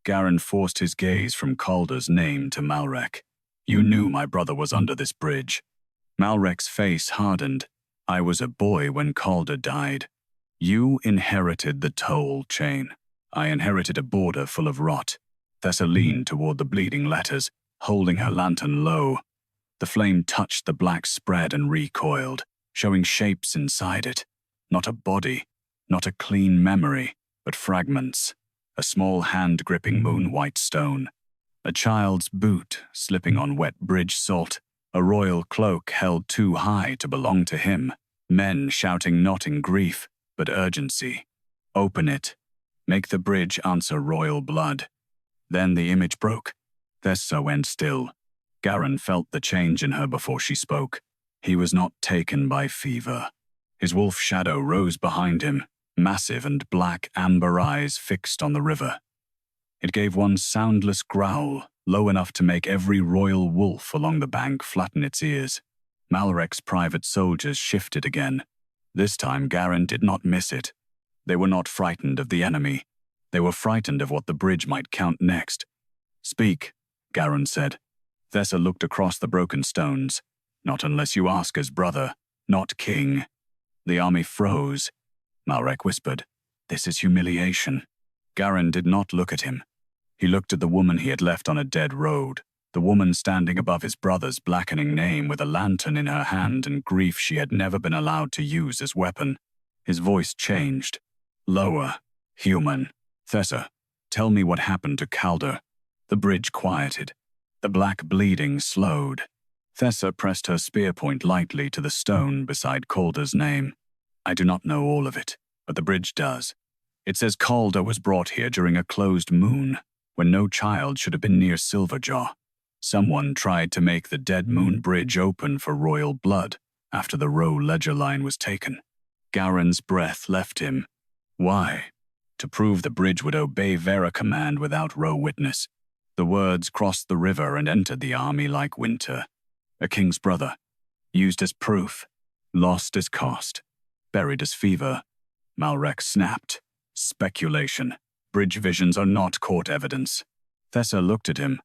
S1: Garron forced his gaze from Calder's name to Malric. You knew my brother was under this bridge. Malric's face hardened. I was a boy when Calder died. You inherited the toll chain. I inherited a border full of rot. Thessa leaned toward the bleeding letters, holding her lantern low. The flame touched the black spread and recoiled, showing shapes inside it. Not a body, not a clean memory, but fragments. A small hand gripping moon-white stone. A child's boot slipping on wet bridge salt. A royal cloak held too high to belong to him, men shouting not in grief, but urgency. Open it. Make the bridge answer royal blood. Then the image broke. Thessa went still. Garron felt the change in her before she spoke. He was not taken by fever. His wolf shadow rose behind him, massive and black amber eyes fixed on the river. It gave one soundless growl, low enough to make every royal wolf along the bank flatten its ears. Malrek's private soldiers shifted again. This time Garron did not miss it. They were not frightened of the enemy. They were frightened of what the bridge might count next. "Speak," Garron said. Thessa looked across the broken stones. "Not unless you ask as brother, not king." The army froze. Malrek whispered, "This is humiliation." Garron did not look at him. He looked at the woman he had left on a dead road, the woman standing above his brother's blackening name with a lantern in her hand and grief she had never been allowed to use as weapon. His voice changed. Lower. Human. "Thessa, tell me what happened to Calder." The bridge quieted. The black bleeding slowed. Thessa pressed her spear point lightly to the stone beside Calder's name. "I do not know all of it, but the bridge does. It says Calder was brought here during a closed moon, when no child should have been near Silverjaw. Someone tried to make the Dead Moon Bridge open for royal blood after the Rowe ledger line was taken." Garron's breath left him. Why? To prove the bridge would obey Veyr command without Rowe witness. The words crossed the river and entered the army like winter. A king's brother. Used as proof. Lost as cost. Buried as fever. Malrek snapped. Speculation. Bridge visions are not court evidence. Thessa looked at him.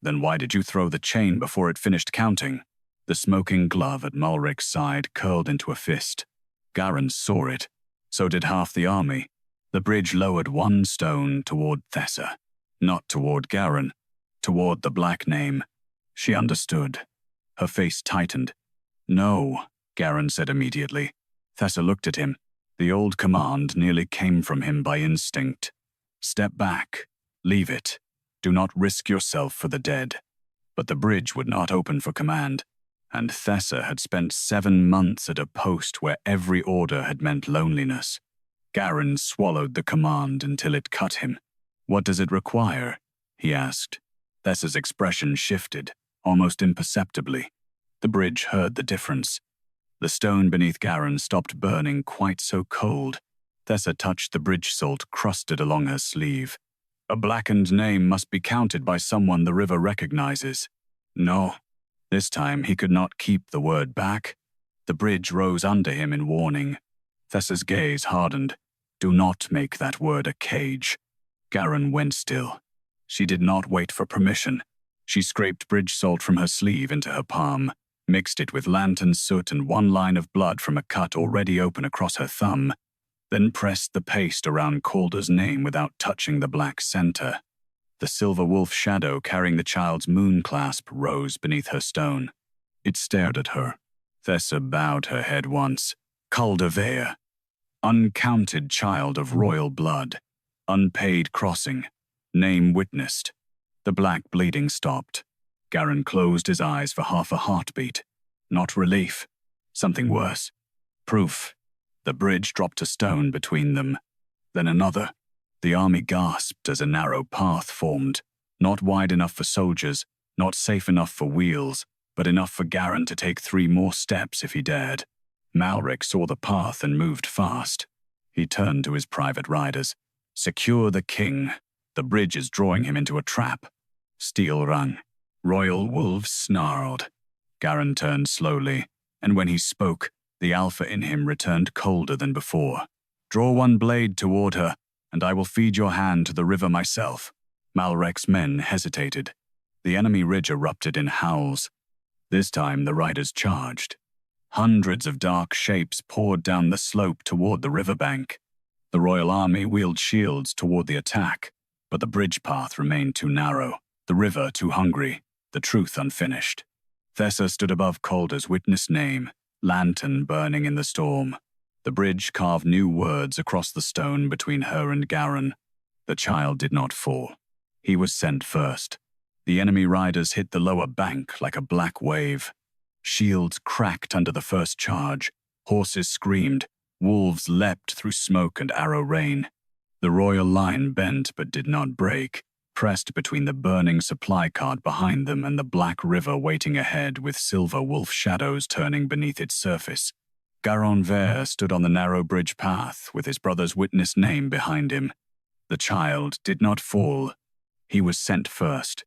S1: "Then why did you throw the chain before it finished counting?" The smoking glove at Malrek's side curled into a fist. Garron saw it. So did half the army. The bridge lowered one stone toward Thessa. Not toward Garron. Toward the black name. She understood. Her face tightened. "No," Garron said immediately. Thessa looked at him. The old command nearly came from him by instinct. "Step back. Leave it. Do not risk yourself for the dead." But the bridge would not open for command, and Thessa had spent 7 months at a post where every order had meant loneliness. Garron swallowed the command until it cut him. "What does it require?" he asked. Thessa's expression shifted, almost imperceptibly. The bridge heard the difference. The stone beneath Garron stopped burning quite so cold. Thessa touched the bridge salt crusted along her sleeve. "A blackened name must be counted by someone the river recognizes." No. This time he could not keep the word back. The bridge rose under him in warning. Thessa's gaze hardened. "Do not make that word a cage." Garron went still. She did not wait for permission. She scraped bridge salt from her sleeve into her palm, mixed it with lantern soot and one line of blood from a cut already open across her thumb, then pressed the paste around Calder's name without touching the black center. The silver wolf shadow carrying the child's moon clasp rose beneath her stone. It stared at her. Thessa bowed her head once. Calder Veyr. Uncounted child of royal blood. Unpaid crossing. Name witnessed. The black bleeding stopped. Garron closed his eyes for half a heartbeat. Not relief. Something worse. Proof. The bridge dropped a stone between them. Then another. The army gasped as a narrow path formed. Not wide enough for soldiers, not safe enough for wheels, but enough for Garron to take 3 more steps if he dared. Malrek saw the path and moved fast. He turned to his private riders. "Secure the king. The bridge is drawing him into a trap." Steel rung. Royal wolves snarled. Garron turned slowly, and when he spoke, the alpha in him returned colder than before. "Draw one blade toward her, and I will feed your hand to the river myself." Malrek's men hesitated. The enemy ridge erupted in howls. This time the riders charged. Hundreds of dark shapes poured down the slope toward the riverbank. The royal army wheeled shields toward the attack, but the bridge path remained too narrow, the river too hungry, the truth unfinished. Thessa stood above Calder's witness name, lantern burning in the storm. The bridge carved new words across the stone between her and Garron. The child did not fall. He was sent first. The enemy riders hit the lower bank like a black wave. Shields cracked under the first charge. Horses screamed. Wolves leapt through smoke and arrow rain. The royal line bent but did not break, pressed between the burning supply cart behind them and the black river waiting ahead with silver wolf shadows turning beneath its surface. Garron Veyr stood on the narrow bridge path with his brother's witness name behind him. The child did not fall. He was sent first.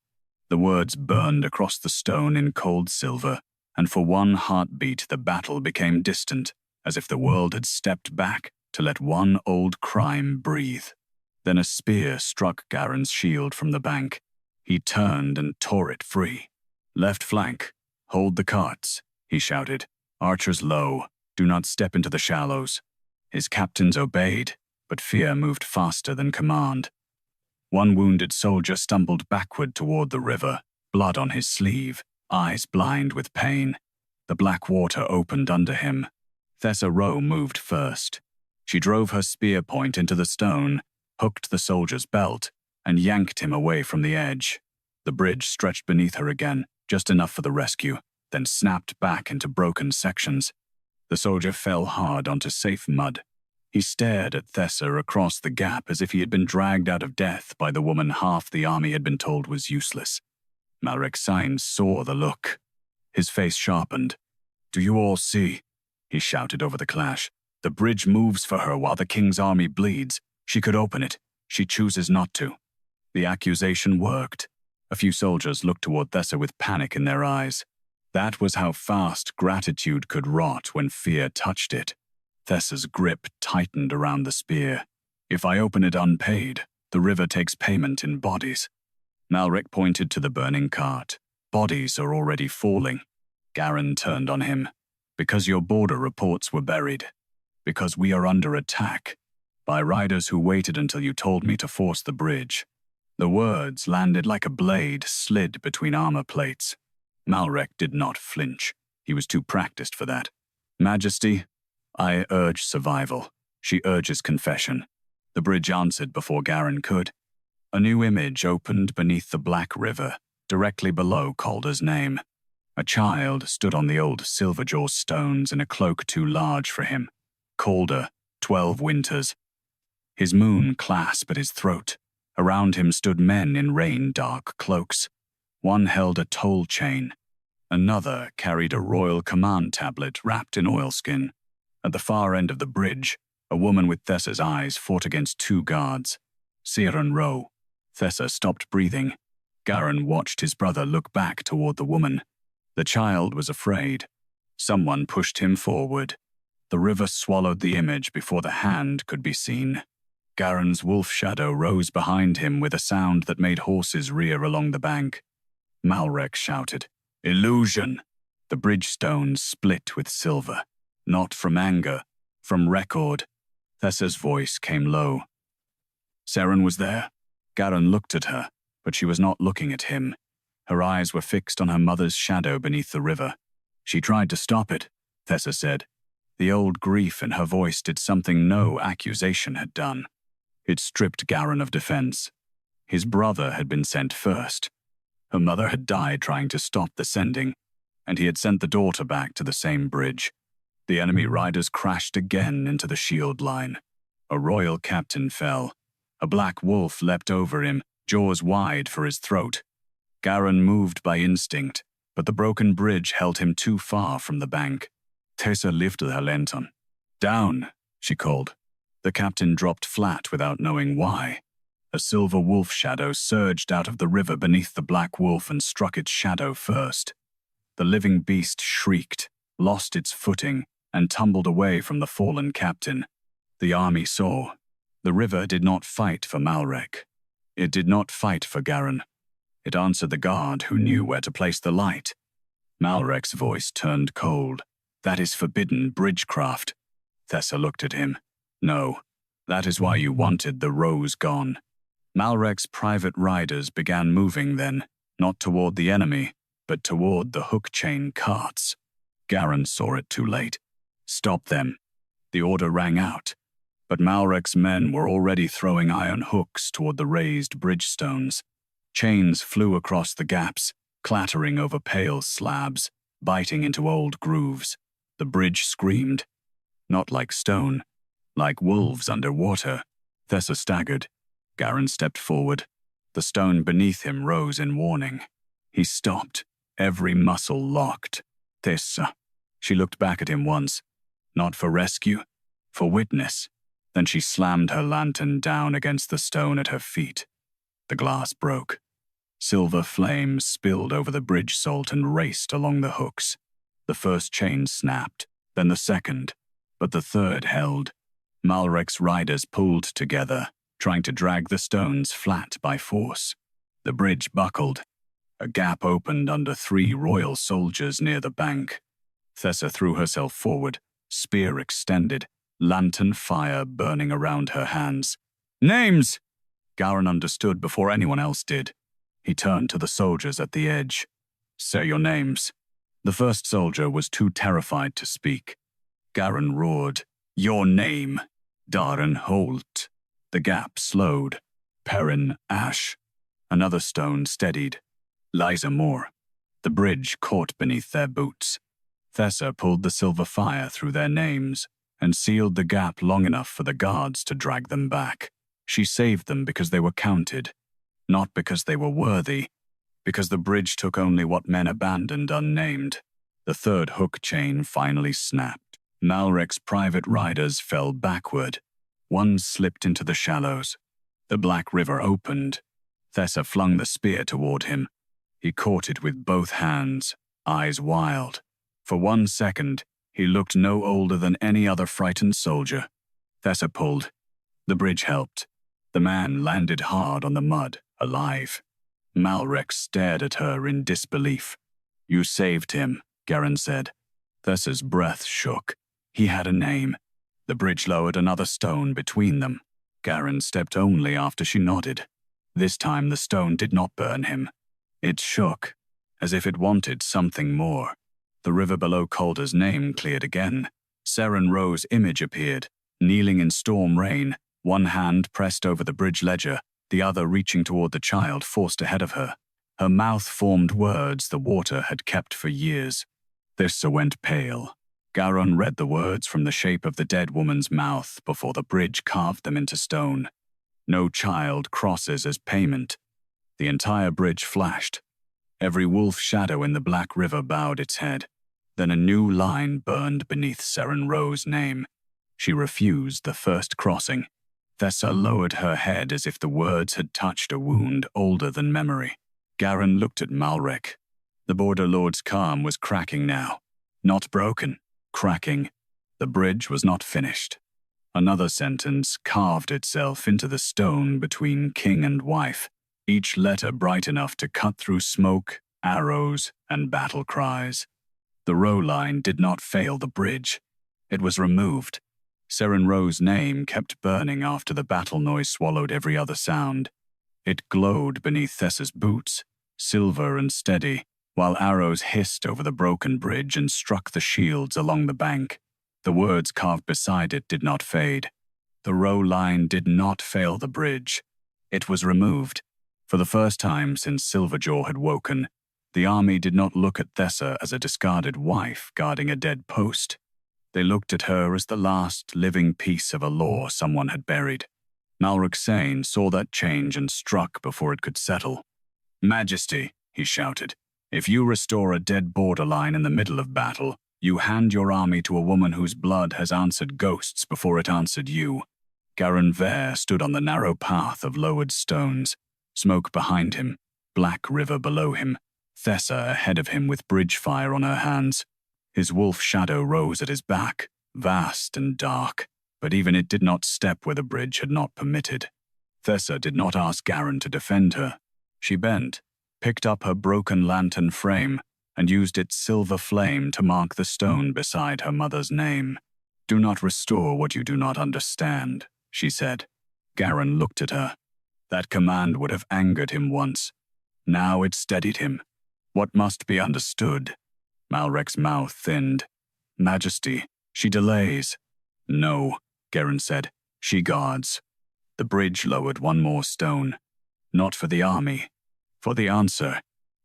S1: The words burned across the stone in cold silver, and for one heartbeat the battle became distant, as if the world had stepped back to let one old crime breathe. Then a spear struck Garron's shield from the bank. He turned and tore it free. "Left flank, hold the carts," he shouted. "Archers low, do not step into the shallows." His captains obeyed, but fear moved faster than command. One wounded soldier stumbled backward toward the river, blood on his sleeve, eyes blind with pain. The black water opened under him. Thessa Rowe moved first. She drove her spear point into the stone, hooked the soldier's belt, and yanked him away from the edge. The bridge stretched beneath her again, just enough for the rescue, then snapped back into broken sections. The soldier fell hard onto safe mud. He stared at Thessa across the gap as if he had been dragged out of death by the woman half the army had been told was useless. Malric Sain saw the look. His face sharpened. "Do you all see?" he shouted over the clash. "The bridge moves for her while the king's army bleeds. She could open it. She chooses not to." The accusation worked. A few soldiers looked toward Thessa with panic in their eyes. That was how fast gratitude could rot when fear touched it. Thessa's grip tightened around the spear. "If I open it unpaid, the river takes payment in bodies." Malric pointed to the burning cart. "Bodies are already falling." Garron turned on him. "Because your border reports were buried. Because we are under attack. By riders who waited until you told me to force the bridge." The words landed like a blade slid between armor plates. Malric did not flinch. He was too practiced for that. "Majesty, I urge survival. She urges confession." The bridge answered before Garron could. A new image opened beneath the black river, directly below Calder's name. A child stood on the old Silverjaw stones in a cloak too large for him. Calder, 12 winters. His moon clasped at his throat. Around him stood men in rain-dark cloaks. One held a toll chain. Another carried a royal command tablet wrapped in oilskin. At the far end of the bridge, a woman with Thessa's eyes fought against 2 guards. Thessa Rowe. Thessa stopped breathing. Garron watched his brother look back toward the woman. The child was afraid. Someone pushed him forward. The river swallowed the image before the hand could be seen. Garron's wolf shadow rose behind him with a sound that made horses rear along the bank. Malric shouted, "Illusion!" The bridge stones split with silver. Not from anger, from record. Thessa's voice came low. "Seren was there?" Garron looked at her, but she was not looking at him. Her eyes were fixed on her mother's shadow beneath the river. "She tried to stop it," Thessa said. The old grief in her voice did something no accusation had done. It stripped Garron of defense. His brother had been sent first. Her mother had died trying to stop the sending, and he had sent the daughter back to the same bridge. The enemy riders crashed again into the shield line. A royal captain fell. A black wolf leapt over him, jaws wide for his throat. Garron moved by instinct, but the broken bridge held him too far from the bank. Thessa lifted her lantern. "Down," she called. The captain dropped flat without knowing why. A silver wolf shadow surged out of the river beneath the black wolf and struck its shadow first. The living beast shrieked, lost its footing, and tumbled away from the fallen captain. The army saw. The river did not fight for Malric. It did not fight for Garron. It answered the guard who knew where to place the light. Malric's voice turned cold. "That is forbidden bridgecraft." Thessa looked at him. "No, that is why you wanted the rose gone." Malric's private riders began moving then, not toward the enemy, but toward the hook chain carts. Garron saw it too late. "Stop them." The order rang out, but Malric's men were already throwing iron hooks toward the raised bridge stones. Chains flew across the gaps, clattering over pale slabs, biting into old grooves. The bridge screamed. Not like stone, like wolves under water. Thessa staggered. Garron stepped forward. The stone beneath him rose in warning. He stopped, every muscle locked. Thessa. She looked back at him once. Not for rescue, for witness. Then she slammed her lantern down against the stone at her feet. The glass broke. Silver flames spilled over the bridge salt and raced along the hooks. The first chain snapped, then the second, but the third held. Malrek's riders pulled together, trying to drag the stones flat by force. The bridge buckled. A gap opened under 3 royal soldiers near the bank. Thessa threw herself forward, spear extended, lantern fire burning around her hands. "Names!" Garron understood before anyone else did. He turned to the soldiers at the edge. "Say your names." The first soldier was too terrified to speak. Garron roared, "Your name." Darren Holt. The gap slowed. Perrin Ash. Another stone steadied. Liza Moore. The bridge caught beneath their boots. Thessa pulled the silver fire through their names and sealed the gap long enough for the guards to drag them back. She saved them because they were counted, not because they were worthy, because the bridge took only what men abandoned unnamed. The third hook chain finally snapped. Malrek's private riders fell backward. One slipped into the shallows. The black river opened. Thessa flung the spear toward him. He caught it with both hands, eyes wild. For 1 second, he looked no older than any other frightened soldier. Thessa pulled. The bridge helped. The man landed hard on the mud, alive. Malrek stared at her in disbelief. "You saved him," Garron said. Thessa's breath shook. He had a name. The bridge lowered another stone between them. Garron stepped only after she nodded. This time the stone did not burn him. It shook, as if it wanted something more. The river below Calder's name cleared again. Thessa Rowe's image appeared, kneeling in storm rain, one hand pressed over the bridge ledger, the other reaching toward the child forced ahead of her. Her mouth formed words the water had kept for years. Thessa went pale. Garron read the words from the shape of the dead woman's mouth before the bridge carved them into stone. No child crosses as payment. The entire bridge flashed. Every wolf shadow in the black river bowed its head. Then a new line burned beneath Thessa Rowe's name. She refused the first crossing. Thessa lowered her head as if the words had touched a wound older than memory. Garron looked at Malrek. The Border Lord's calm was cracking now. Not broken, cracking. The bridge was not finished. Another sentence carved itself into the stone between king and wife, each letter bright enough to cut through smoke, arrows, and battle cries. The Rowe line did not fail the bridge. It was removed. Thessa Rowe's name kept burning after the battle noise swallowed every other sound. It glowed beneath Thessa's boots, silver and steady, while arrows hissed over the broken bridge and struck the shields along the bank. The words carved beside it did not fade. The Rowe line did not fail the bridge. It was removed. For the first time since Silverjaw had woken, the army did not look at Thessa as a discarded wife guarding a dead post. They looked at her as the last living piece of a law someone had buried. Malrek Sane saw that change and struck before it could settle. "Majesty," he shouted, "if you restore a dead borderline in the middle of battle, you hand your army to a woman whose blood has answered ghosts before it answered you." Garron Veyr stood on the narrow path of lowered stones, smoke behind him, black river below him, Thessa ahead of him with bridge fire on her hands. His wolf shadow rose at his back, vast and dark, but even it did not step where the bridge had not permitted. Thessa did not ask Garron to defend her. She bent, picked up her broken lantern frame, and used its silver flame to mark the stone beside her mother's name. "Do not restore what you do not understand," she said. Garron looked at her. That command would have angered him once. Now it steadied him. What must be understood? Malrek's mouth thinned. "Majesty, she delays." "No," Garron said. "She guards." The bridge lowered one more stone. Not for the army, For the answer,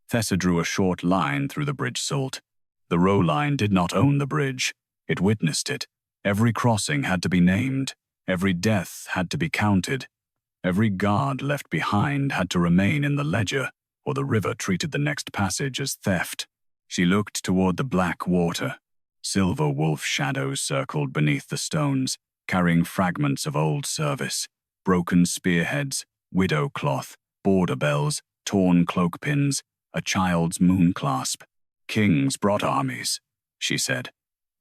S1: Thessa drew a short line through the bridge salt. The Rowe line did not own the bridge. It witnessed it. Every crossing had to be named. Every death had to be counted. Every guard left behind had to remain in the ledger, or the river treated the next passage as theft. She looked toward the black water. Silver wolf shadows circled beneath the stones, carrying fragments of old service, broken spearheads, widow cloth, border bells, torn cloak pins, a child's moon clasp. Kings brought armies, she said.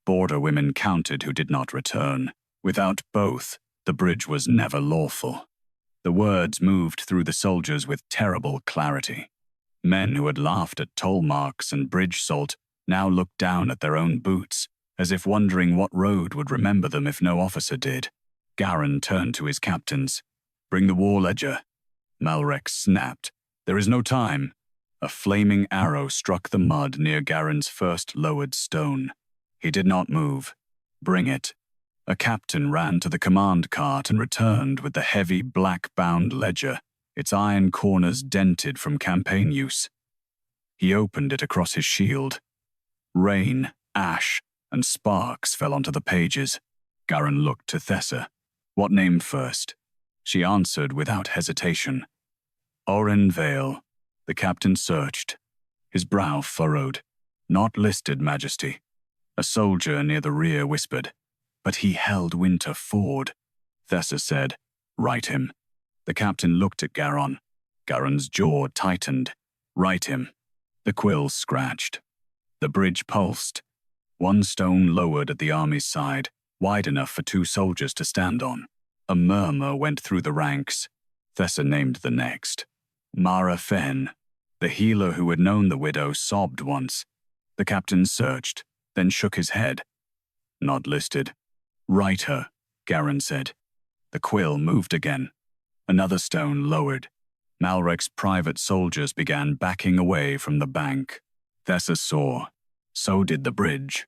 S1: Border women counted who did not return. Without both, the bridge was never lawful. The words moved through the soldiers with terrible clarity. Men who had laughed at toll marks and bridge salt now looked down at their own boots, as if wondering what road would remember them if no officer did. Garron turned to his captains. "Bring the war ledger." Malrek snapped. "There is no time." A flaming arrow struck the mud near Garron's first lowered stone. He did not move. "Bring it." A captain ran to the command cart and returned with the heavy black-bound ledger, its iron corners dented from campaign use. He opened it across his shield. Rain, ash, and sparks fell onto the pages. Garron looked to Thessa. "What name first?" She answered without hesitation. "Garron Veyr." The captain searched. His brow furrowed. "Not listed, Majesty." A soldier near the rear whispered. "But he held Winter Ford." Thessa said, "Write him." The captain looked at Garron. Garron's jaw tightened. "Write him." The quill scratched. The bridge pulsed. One stone lowered at the army's side, wide enough for 2 soldiers to stand on. A murmur went through the ranks. Thessa named the next. Mara Fen. The healer who had known the widow sobbed once. The captain searched, then shook his head. "Not listed." "Write her," Garron said. The quill moved again. Another stone lowered. Malrek's private soldiers began backing away from the bank. Thessa saw. So did the bridge.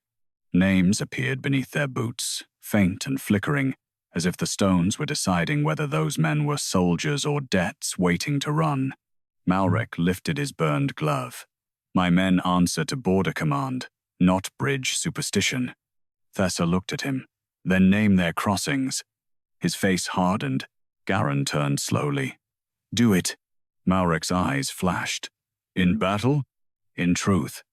S1: Names appeared beneath their boots, faint and flickering, as if the stones were deciding whether those men were soldiers or debts waiting to run. Malrek lifted his burned glove. "My men answer to border command, not bridge superstition." Thessa looked at him. "Then name their crossings." His face hardened. Garron turned slowly. "Do it." Malrek's eyes flashed. "In battle?" "In truth."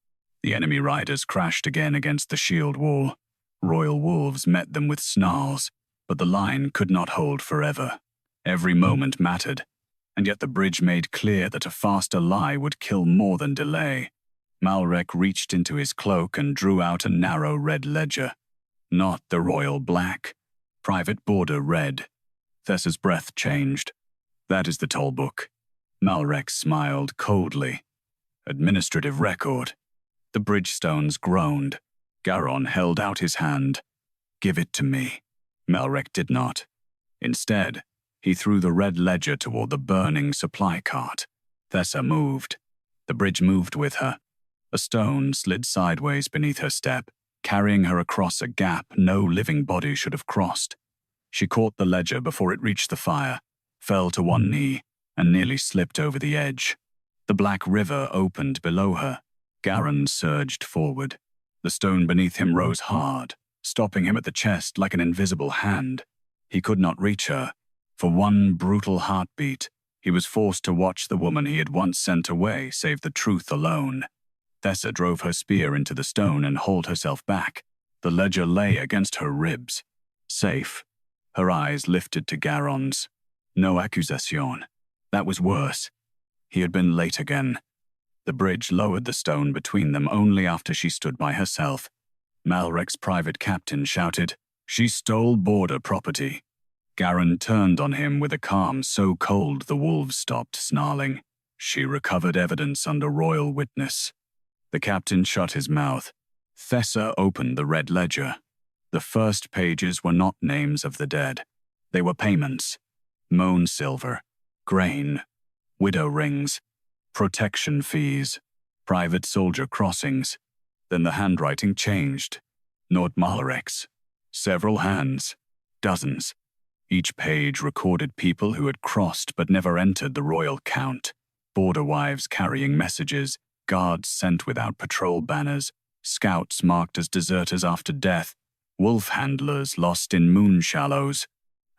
S1: The enemy riders crashed again against the shield wall. Royal wolves met them with snarls, but the line could not hold forever. Every moment mattered, and yet the bridge made clear that a faster lie would kill more than delay. Malrek reached into his cloak and drew out a narrow red ledger. Not the royal black. Private border red. Thessa's breath changed. "That is the toll book." Malrek smiled coldly. "Administrative record." The bridgestones groaned. Garron held out his hand. "Give it to me." Malrek did not. Instead, he threw the red ledger toward the burning supply cart. Thessa moved. The bridge moved with her. A stone slid sideways beneath her step, carrying her across a gap no living body should have crossed. She caught the ledger before it reached the fire, fell to one knee, and nearly slipped over the edge. The black river opened below her. Garron surged forward. The stone beneath him rose hard, stopping him at the chest like an invisible hand. He could not reach her. For one brutal heartbeat, he was forced to watch the woman he had once sent away save the truth alone. Thessa drove her spear into the stone and hauled herself back. The ledger lay against her ribs. Safe. Her eyes lifted to Garron's. No accusation. That was worse. He had been late again. The bridge lowered the stone between them only after she stood by herself. Malrek's private captain shouted, "She stole border property." Garron turned on him with a calm so cold the wolves stopped snarling. "She recovered evidence under royal witness." The captain shut his mouth. Thessa opened the red ledger. The first pages were not names of the dead. They were payments. Moan silver, grain, widow rings, protection fees, private soldier crossings. Then the handwriting changed. Not Malrek's. Several hands. Dozens. Each page recorded people who had crossed but never entered the royal count. border wives carrying messages, guards sent without patrol banners, scouts marked as deserters after death, wolf handlers lost in moon shallows,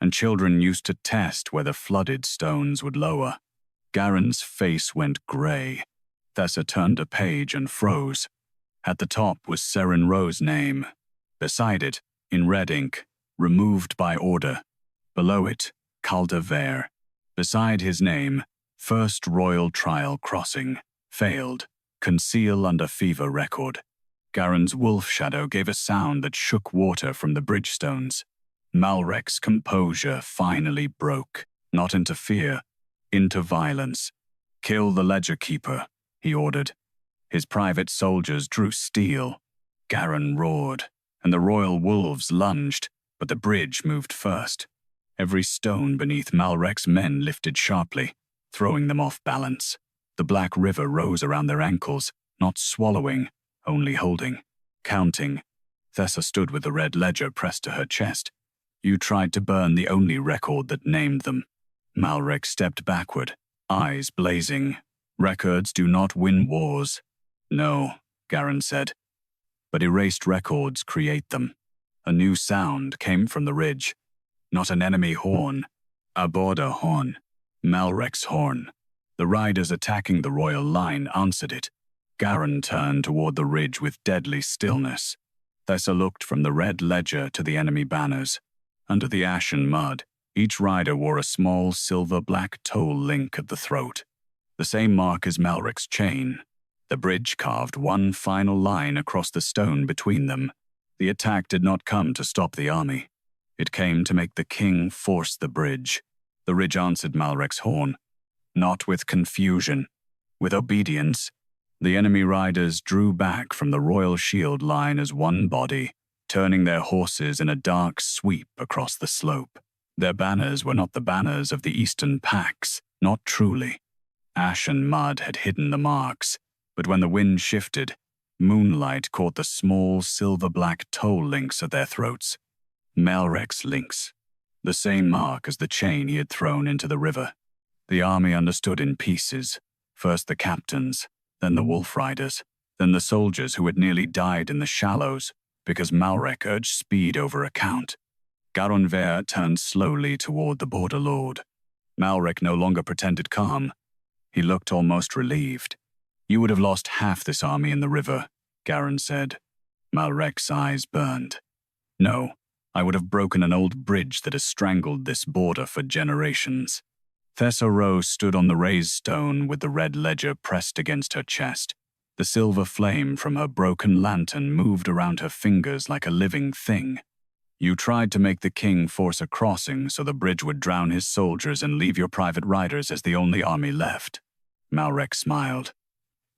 S1: and children used to test whether flooded stones would lower. Garron's face went grey. Thessa turned a page and froze. At the top was Thessa Rowe's name. Beside it, in red ink, removed by order. Below it, Garron Veyr. Beside his name, First Royal Trial Crossing. Failed. Conceal under fever record. Garron's wolf shadow gave a sound that shook water from the bridgestones. Malrek's composure finally broke, not into fear, into violence. "Kill the ledger keeper," he ordered. His private soldiers drew steel. Garron roared, and the royal wolves lunged, but the bridge moved first. Every stone beneath Malrek's men lifted sharply, throwing them off balance. The black river rose around their ankles, not swallowing, only holding, counting. Thessa stood with the red ledger pressed to her chest. "You tried to burn the only record that named them." Malrek stepped backward, eyes blazing. "Records do not win wars." "No," Garron said. "But erased records create them." A new sound came from the ridge. Not an enemy horn, a border horn. Malrek's horn. The riders attacking the royal line answered it. Garron turned toward the ridge with deadly stillness. Thessa looked from the red ledger to the enemy banners. Under the ashen mud, each rider wore a small silver-black toll link at the throat, the same mark as Malrek's chain. The bridge carved one final line across the stone between them. The attack did not come to stop the army. It came to make the king force the bridge. The ridge answered Malrek's horn, not with confusion, with obedience. The enemy riders drew back from the royal shield line as one body, turning their horses in a dark sweep across the slope. Their banners were not the banners of the eastern packs, not truly. Ash and mud had hidden the marks, but when the wind shifted, moonlight caught the small silver-black toll links at their throats. Malrek's links, the same mark as the chain he had thrown into the river. The army understood in pieces, first the captains, then the wolf riders, then the soldiers who had nearly died in the shallows because Malrek urged speed over account. Garron Veyr turned slowly toward the border lord. Malrek no longer pretended calm. He looked almost relieved. "You would have lost half this army in the river," Garron said. Malrek's eyes burned. "No, I would have broken an old bridge that has strangled this border for generations." Thessa Rowe stood on the raised stone with the red ledger pressed against her chest. The silver flame from her broken lantern moved around her fingers like a living thing. "You tried to make the king force a crossing so the bridge would drown his soldiers and leave your private riders as the only army left." Malrek smiled.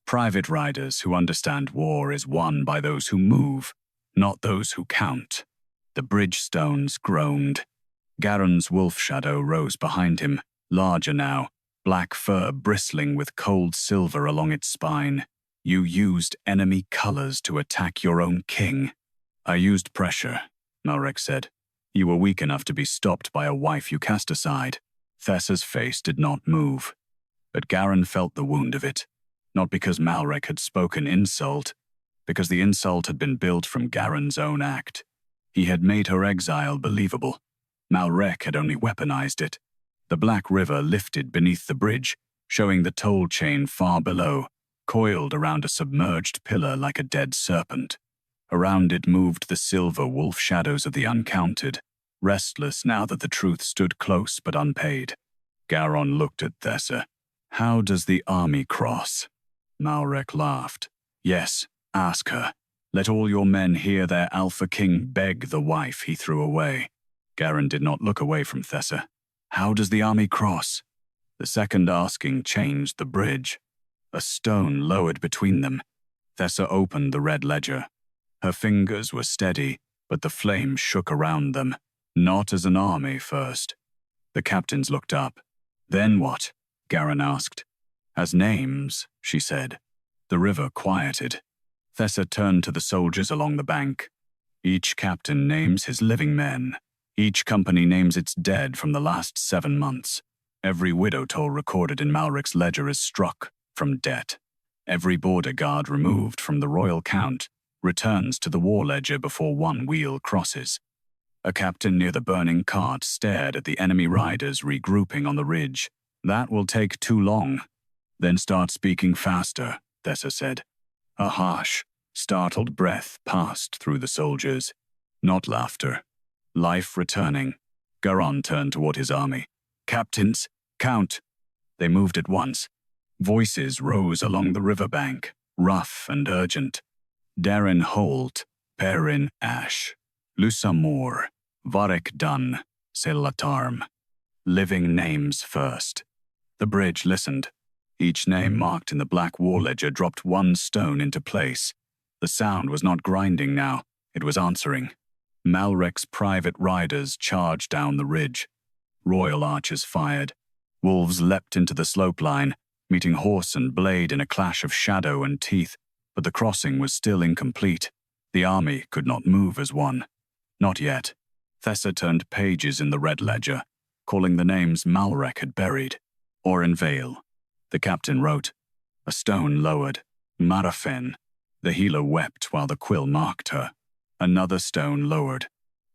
S1: "Private riders who understand war is won by those who move, not those who count." The bridge stones groaned. Garron's wolf shadow rose behind him, larger now, black fur bristling with cold silver along its spine. "You used enemy colors to attack your own king." "I used pressure," Malrek said. "You were weak enough to be stopped by a wife you cast aside." Thessa's face did not move, but Garron felt the wound of it, not because Malrek had spoken insult, because the insult had been built from Garron's own act. He had made her exile believable. Malrek had only weaponized it. The black river lifted beneath the bridge, showing the toll chain far below, coiled around a submerged pillar like a dead serpent. Around it moved the silver wolf shadows of the uncounted, restless now that the truth stood close but unpaid. Garron looked at Thessa. "How does the army cross?" Malrek laughed. "Yes, ask her. Let all your men hear their Alpha King beg the wife he threw away." Garron did not look away from Thessa. "How does the army cross?" The second asking changed the bridge. A stone lowered between them. Thessa opened the red ledger. Her fingers were steady, but the flame shook around them. "Not as an army first." The captains looked up. "Then what?" Garron asked. "As names," she said. The river quieted. Thessa turned to the soldiers along the bank. "Each captain names his living men. Each company names its dead from the last 7 months. Every widow toll recorded in Malric's ledger is struck from debt. Every border guard removed from the royal count returns to the war ledger before one wheel crosses. A captain near the burning cart stared at the enemy riders regrouping on the ridge. "That will take too long." "Then start speaking faster," Thessa said. A harsh, startled breath passed through the soldiers. Not laughter. Life returning. Garron turned toward his army. "Captains, count." They moved at once. Voices rose along the riverbank, rough and urgent. Darren Holt, Perrin Ash, Lusamor, Varek Dun, Selatarm. Living names first. The bridge listened. Each name marked in the black war ledger dropped one stone into place. The sound was not grinding now, it was answering. Malric's private riders charged down the ridge. Royal archers fired. Wolves leapt into the slope line, meeting horse and blade in a clash of shadow and teeth, but the crossing was still incomplete. The army could not move as one. Not yet. Thessa turned pages in the red ledger, calling the names Malric had buried. Oren Veyr. The captain wrote. A stone lowered. Marafen. The healer wept while the quill marked her. Another stone lowered.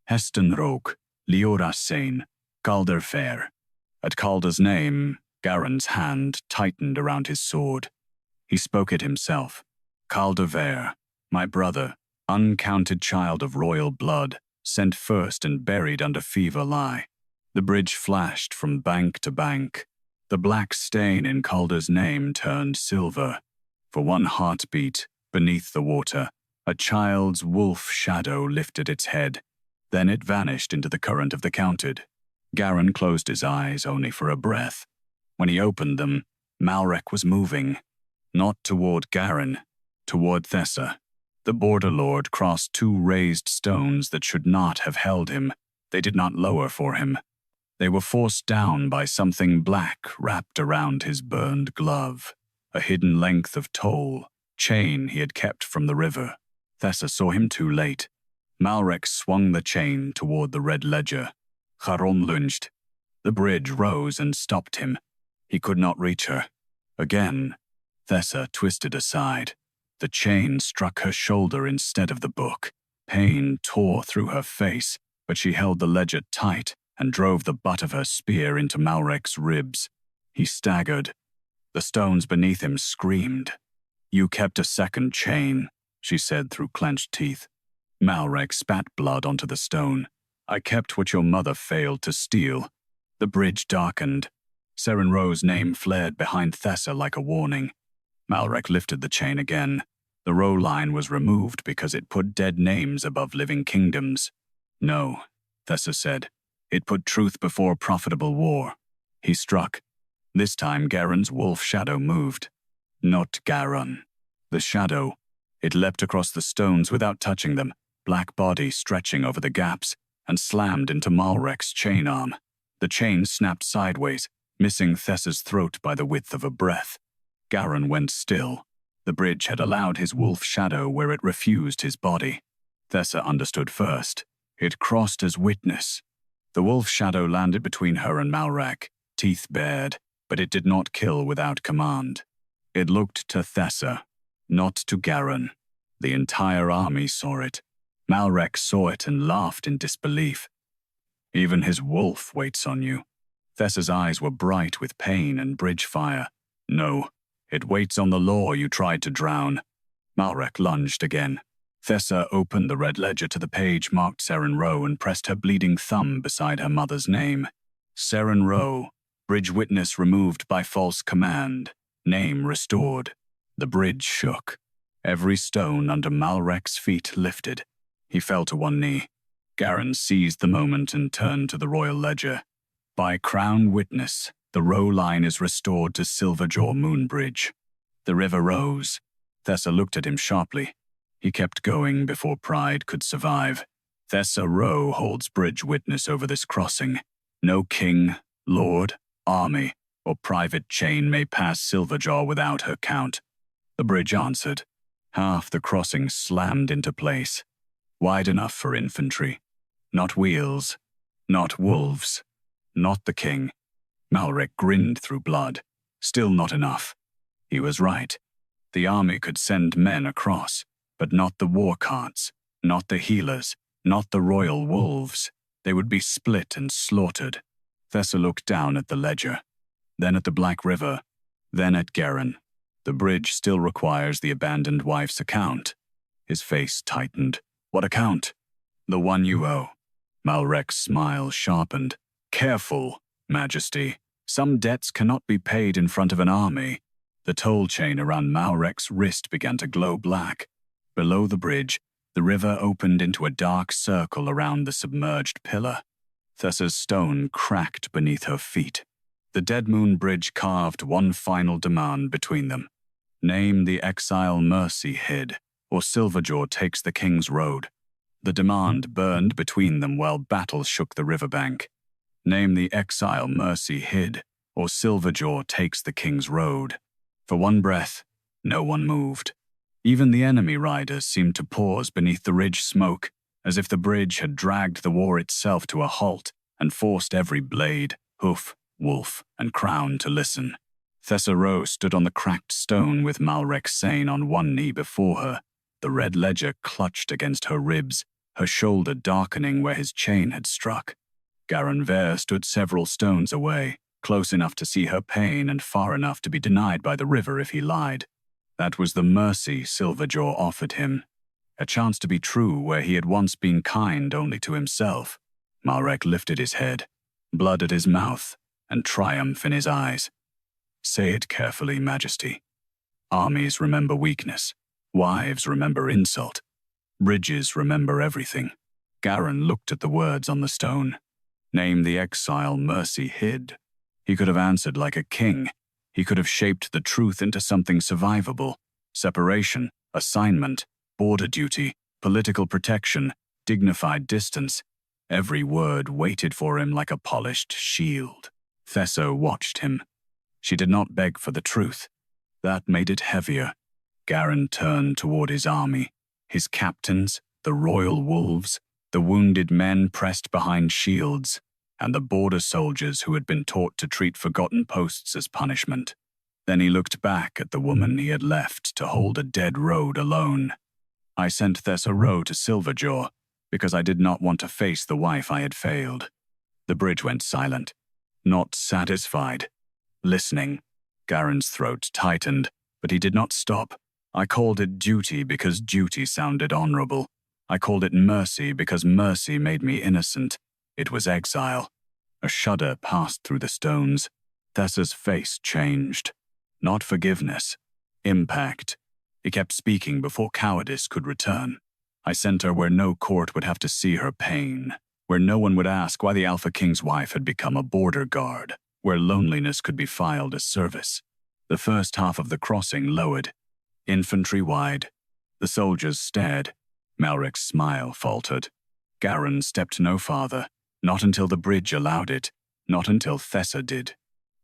S1: Heston Roke. Leora Sane. Calder Fair. At Calder's name, Garron's hand tightened around his sword. He spoke it himself. Calder Veyr, my brother, uncounted child of royal blood, sent first and buried under fever lie. The bridge flashed from bank to bank. The black stain in Calder's name turned silver. For one heartbeat, beneath the water, a child's wolf shadow lifted its head. Then it vanished into the current of the counted. Garron closed his eyes only for a breath. When he opened them, Malric was moving. Not toward Garron, toward Thessa. The border lord crossed two raised stones that should not have held him. They did not lower for him. They were forced down by something black wrapped around his burned glove, a hidden length of toll, chain he had kept from the river. Thessa saw him too late. Malric swung the chain toward the red ledger. Garron lunged. The bridge rose and stopped him. He could not reach her. Again, Thessa twisted aside. The chain struck her shoulder instead of the book. Pain tore through her face, but she held the ledger tight and drove the butt of her spear into Malric's ribs. He staggered. The stones beneath him screamed. "You kept a second chain," she said through clenched teeth. Malric spat blood onto the stone. "I kept what your mother failed to steal." The bridge darkened. Thessa Rowe's name flared behind Thessa like a warning. Malric lifted the chain again. The row line was removed because it put dead names above living kingdoms. "No," Thessa said. "It put truth before profitable war." He struck. This time Garron's wolf shadow moved. Not Garron. The shadow. It leapt across the stones without touching them, black body stretching over the gaps, and slammed into Malric's chain arm. The chain snapped sideways, missing Thessa's throat by the width of a breath. Garron went still. The bridge had allowed his wolf shadow where it refused his body. Thessa understood first. It crossed as witness. The wolf shadow landed between her and Malric, teeth bared, but it did not kill without command. It looked to Thessa, not to Garron. The entire army saw it. Malric saw it and laughed in disbelief. "Even his wolf waits on you." Thessa's eyes were bright with pain and bridge fire. "No, it waits on the law you tried to drown." Malric lunged again. Thessa opened the red ledger to the page marked Thessa Rowe and pressed her bleeding thumb beside her mother's name. Thessa Rowe, bridge witness removed by false command, name restored. The bridge shook. Every stone under Malric's feet lifted. He fell to one knee. Garron seized the moment and turned to the royal ledger. By crown witness, the row line is restored to Silverjaw Moonbridge. The river rose. Thessa looked at him sharply. He kept going before pride could survive. Thessa Rowe holds bridge witness over this crossing. No king, lord, army, or private chain may pass Silverjaw without her count. The bridge answered. Half the crossing slammed into place. Wide enough for infantry. Not wheels. Not wolves. Not the king. Malric grinned through blood. Still not enough. He was right. The army could send men across, but not the war carts, not the healers, not the royal wolves. They would be split and slaughtered. Thessa looked down at the ledger, then at the Black River, then at Garron. The bridge still requires the abandoned wife's account. His face tightened. What account? The one you owe. Malrec's smile sharpened. Careful, Majesty. Some debts cannot be paid in front of an army. The toll chain around Malrec's wrist began to glow black. Below the bridge, the river opened into a dark circle around the submerged pillar. Thessa's stone cracked beneath her feet. The Dead Moon Bridge carved one final demand between them. Name the exile Mercy hid, or Silverjaw takes the King's Road. The demand burned between them while battle shook the riverbank. Name the exile Mercy hid, or Silverjaw takes the King's Road. For one breath, no one moved. Even the enemy riders seemed to pause beneath the ridge smoke, as if the bridge had dragged the war itself to a halt and forced every blade, hoof, wolf, and crown to listen. Thessa Rowe stood on the cracked stone with Malrec Sane on one knee before her, the red ledger clutched against her ribs, her shoulder darkening where his chain had struck. Garron Veyr stood several stones away, close enough to see her pain and far enough to be denied by the river if he lied. That was the mercy Silverjaw offered him. A chance to be true where he had once been kind only to himself. Malrec lifted his head, blood at his mouth, and triumph in his eyes. Say it carefully, Majesty. Armies remember weakness. Wives remember insult. Bridges remember everything. Garron looked at the words on the stone. Name the exile Mercy hid. He could have answered like a king. He could have shaped the truth into something survivable. Separation, assignment, border duty, political protection, dignified distance. Every word waited for him like a polished shield. Thessa watched him. She did not beg for the truth. That made it heavier. Garron turned toward his army, his captains, the royal wolves, the wounded men pressed behind shields, and the border soldiers who had been taught to treat forgotten posts as punishment. Then he looked back at the woman he had left to hold a dead road alone. I sent Thessa Rowe to Silverjaw because I did not want to face the wife I had failed. The bridge went silent, not satisfied. Listening. Garron's throat tightened, but he did not stop. I called it duty because duty sounded honorable. I called it mercy because mercy made me innocent. It was exile. A shudder passed through the stones. Thessa's face changed. Not forgiveness. Impact. He kept speaking before cowardice could return. I sent her where no court would have to see her pain, where no one would ask why the Alpha King's wife had become a border guard, where loneliness could be filed as service. The first half of the crossing lowered. Infantry wide. The soldiers stared. Malric's smile faltered. Garron stepped no farther, not until the bridge allowed it, not until Thessa did.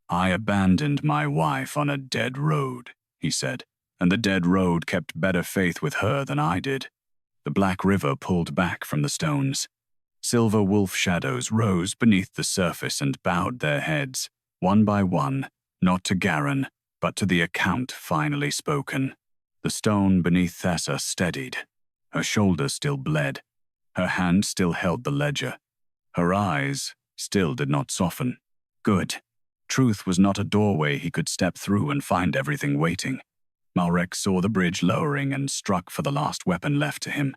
S1: I abandoned my wife on a dead road, he said, and the dead road kept better faith with her than I did. The Black River pulled back from the stones. Silver wolf shadows rose beneath the surface and bowed their heads, one by one, not to Garron, but to the account finally spoken. The stone beneath Thessa steadied. Her shoulder still bled. Her hand still held the ledger. Her eyes still did not soften. Good. Truth was not a doorway he could step through and find everything waiting. Malrec saw the bridge lowering and struck for the last weapon left to him.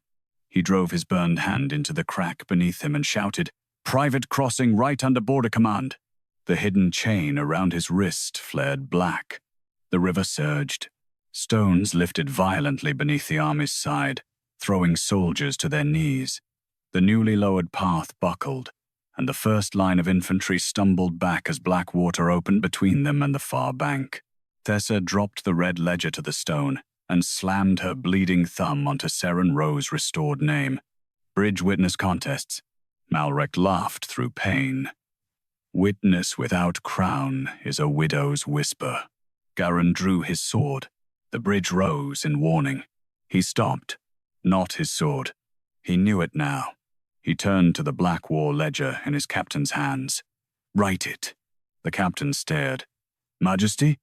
S1: He drove his burned hand into the crack beneath him and shouted, "Private crossing right under border command." The hidden chain around his wrist flared black. The river surged. Stones lifted violently beneath the army's side, throwing soldiers to their knees. The newly lowered path buckled, and the first line of infantry stumbled back as black water opened between them and the far bank. Thessa dropped the red ledger to the stone and slammed her bleeding thumb onto Seren Rowe's restored name. Bridge witness contests. Malrec laughed through pain. Witness without crown is a widow's whisper. Garron drew his sword. The bridge rose in warning. He stopped. Not his sword. He knew it now. He turned to the black war ledger in his captain's hands. Write it. The captain stared. Majesty?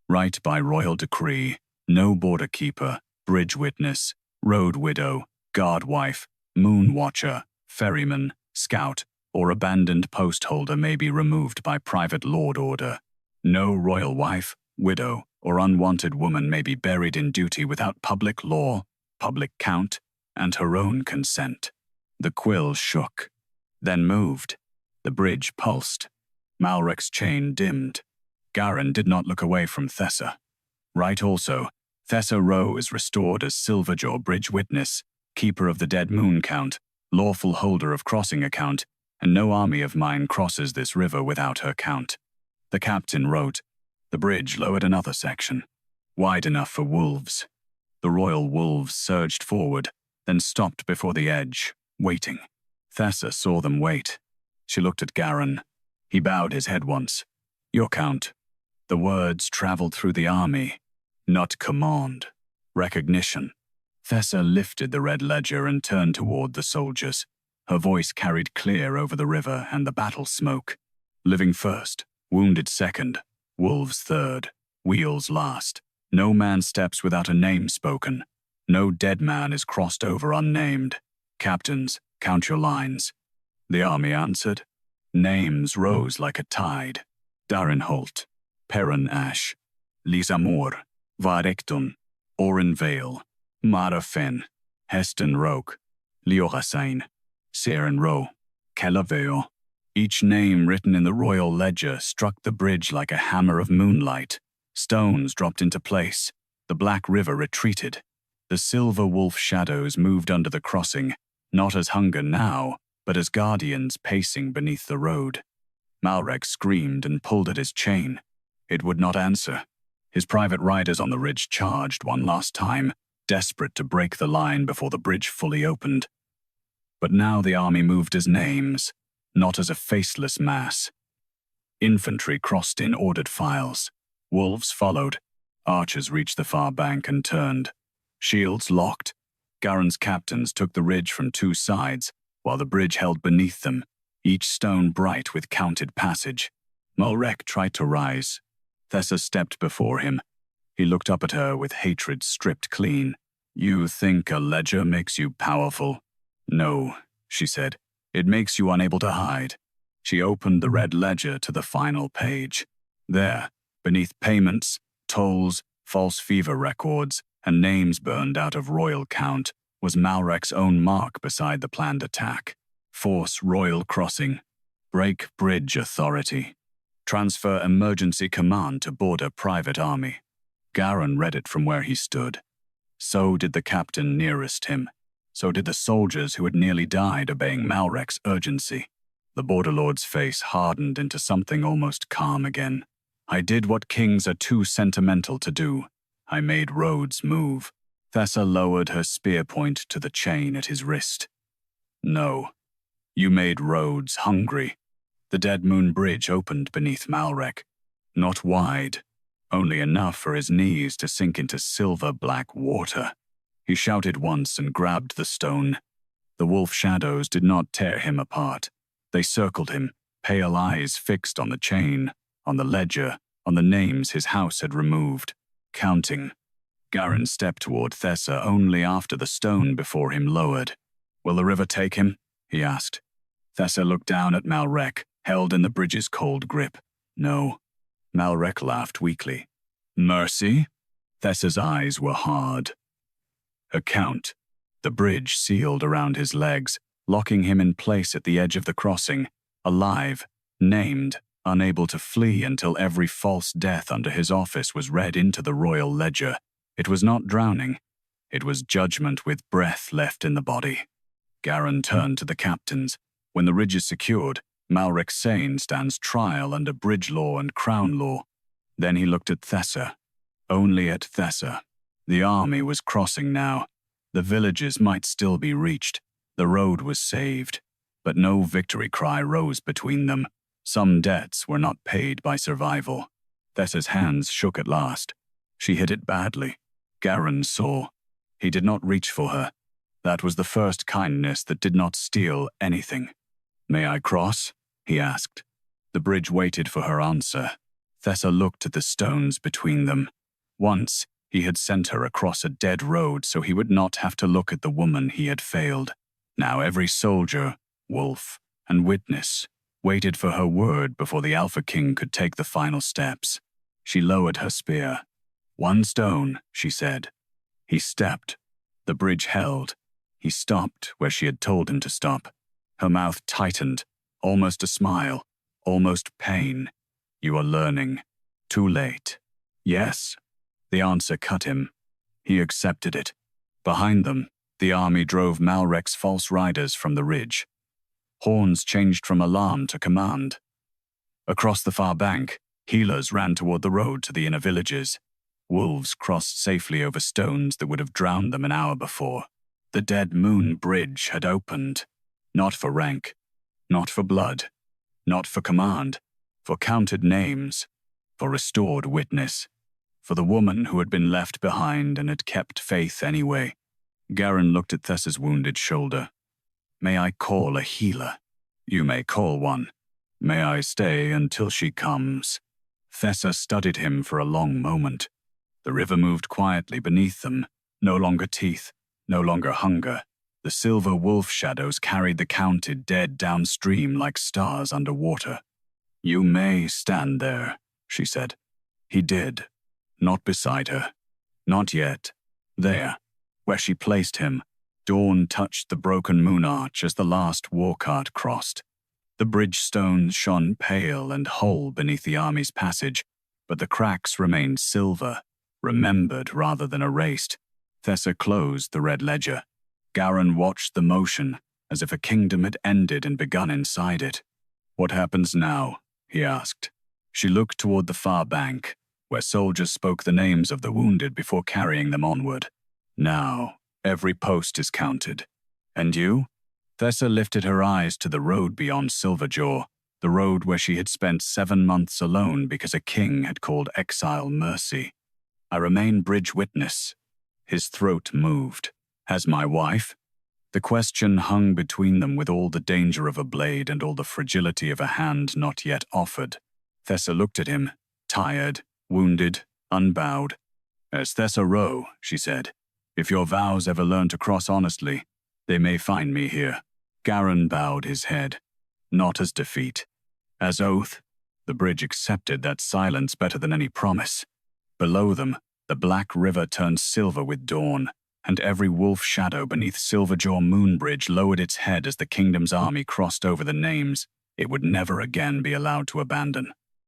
S1: Right by royal decree, no border keeper, bridge witness, road widow, guard wife, moon watcher, ferryman, scout, or abandoned post holder may be removed by private lord order. No royal wife, widow, or unwanted woman may be buried in duty without public law, public count, and her own consent. The quill shook, then moved. The bridge pulsed. Malrek's chain dimmed. Garron did not look away from Thessa. Right also, Thessa Rowe is restored as Silverjaw bridge witness, keeper of the dead moon count, lawful holder of crossing account, and no army of mine crosses this river without her count. The captain wrote. The bridge lowered another section, wide enough for wolves. The royal wolves surged forward, then stopped before the edge, waiting. Thessa saw them wait. She looked at Garron. He bowed his head once. Your count. The words traveled through the army. Not command. Recognition. Thessa lifted the red ledger and turned toward the soldiers. Her voice carried clear over the river and the battle smoke. Living first, wounded second, wolves third, wheels last. No man steps without a name spoken. No dead man is crossed over unnamed. Captains, count your lines. The army answered. Names rose like a tide. Darenholt, Perrin Ash, Lisamor, Varekton, Oren Vale, Mara Fen, Heston Roke, Liorasain, Seren Rowe, Kelaveo. Each name written in the royal ledger struck the bridge like a hammer of moonlight. Stones dropped into place. The black river retreated. The silver wolf shadows moved under the crossing, not as hunger now, but as guardians pacing beneath the road. Malrek screamed and pulled at his chain. It would not answer. His private riders on the ridge charged one last time, desperate to break the line before the bridge fully opened. But now the army moved as names, not as a faceless mass. Infantry crossed in ordered files. Wolves followed. Archers reached the far bank and turned. Shields locked. Garron's captains took the ridge from two sides, while the bridge held beneath them, each stone bright with counted passage. Malrek tried to rise. Thessa stepped before him. He looked up at her with hatred stripped clean. You think a ledger makes you powerful? No, she said. It makes you unable to hide. She opened the red ledger to the final page. There, beneath payments, tolls, false fever records, and names burned out of royal count, was Malrek's own mark beside the planned attack. Force royal crossing. Break bridge authority. Transfer emergency command to border private army. Garron read it from where he stood. So did the captain nearest him. So did the soldiers who had nearly died obeying Malrek's urgency. The border lord's face hardened into something almost calm again. I did what kings are too sentimental to do. I made roads move. Thessa lowered her spear point to the chain at his wrist. No. You made roads hungry. The Dead Moon Bridge opened beneath Malrek. Not wide, only enough for his knees to sink into silver-black water. He shouted once and grabbed the stone. The wolf shadows did not tear him apart. They circled him, pale eyes fixed on the chain, on the ledger, on the names his house had removed, counting. Garron stepped toward Thessa only after the stone before him lowered. Will the river take him? He asked. Thessa looked down at Malrek, held in the bridge's cold grip. No. Malrek laughed weakly. Mercy? Thessa's eyes were hard. Account. The bridge sealed around his legs, locking him in place at the edge of the crossing, alive, named, unable to flee until every false death under his office was read into the royal ledger. It was not drowning. It was judgment with breath left in the body. Garron turned to the captains. When the ridge is secured, Malrek Sane stands trial under bridge law and crown law. Then he looked at Thessa. Only at Thessa. The army was crossing now. The villages might still be reached. The road was saved. But no victory cry rose between them. Some debts were not paid by survival. Thessa's hands shook at last. She hit it badly. Garron saw. He did not reach for her. That was the first kindness that did not steal anything. May I cross? He asked. The bridge waited for her answer. Thessa looked at the stones between them. Once, he had sent her across a dead road so he would not have to look at the woman he had failed. Now every soldier, wolf, and witness waited for her word before the Alpha King could take the final steps. She lowered her spear. "One stone," she said. He stepped. The bridge held. He stopped where she had told him to stop. Her mouth tightened, almost a smile, almost pain. "You are learning. Too late." "Yes." The answer cut him. He accepted it. Behind them, the army drove Malrek's false riders from the ridge. Horns changed from alarm to command. Across the far bank, healers ran toward the road to the inner villages. Wolves crossed safely over stones that would have drowned them an hour before. The Dead Moon Bridge had opened. Not for rank, not for blood, not for command, for counted names, for restored witness, for the woman who had been left behind and had kept faith anyway. Garron looked at Thessa's wounded shoulder. "May I call a healer?" "You may call one. May I stay until she comes?" Thessa studied him for a long moment. The river moved quietly beneath them, no longer teeth, no longer hunger. The silver wolf shadows carried the counted dead downstream like stars underwater. "You may stand there," she said. He did. Not beside her. Not yet. There, where she placed him, dawn touched the broken moon arch as the last war cart crossed. The bridge stones shone pale and whole beneath the army's passage, but the cracks remained silver, remembered rather than erased. Thessa closed the red ledger. Garron watched the motion, as if a kingdom had ended and begun inside it. "What happens now?" he asked. She looked toward the far bank, where soldiers spoke the names of the wounded before carrying them onward. "Now, every post is counted. And you?" Thessa lifted her eyes to the road beyond Silverjaw, the road where she had spent 7 months alone because a king had called exile mercy. "I remain bridge witness." His throat moved. "Has my wife?" The question hung between them with all the danger of a blade and all the fragility of a hand not yet offered. Thessa looked at him, tired, wounded, unbowed. "As Thessa Rowe," she said, "if your vows ever learn to cross honestly, they may find me here." Garron bowed his head. Not as defeat. As oath. The bridge accepted that silence better than any promise. Below them, the black river turned silver with dawn, and every wolf shadow beneath Silverjaw Moonbridge lowered its head as the kingdom's army crossed over the names it would never again be allowed to abandon.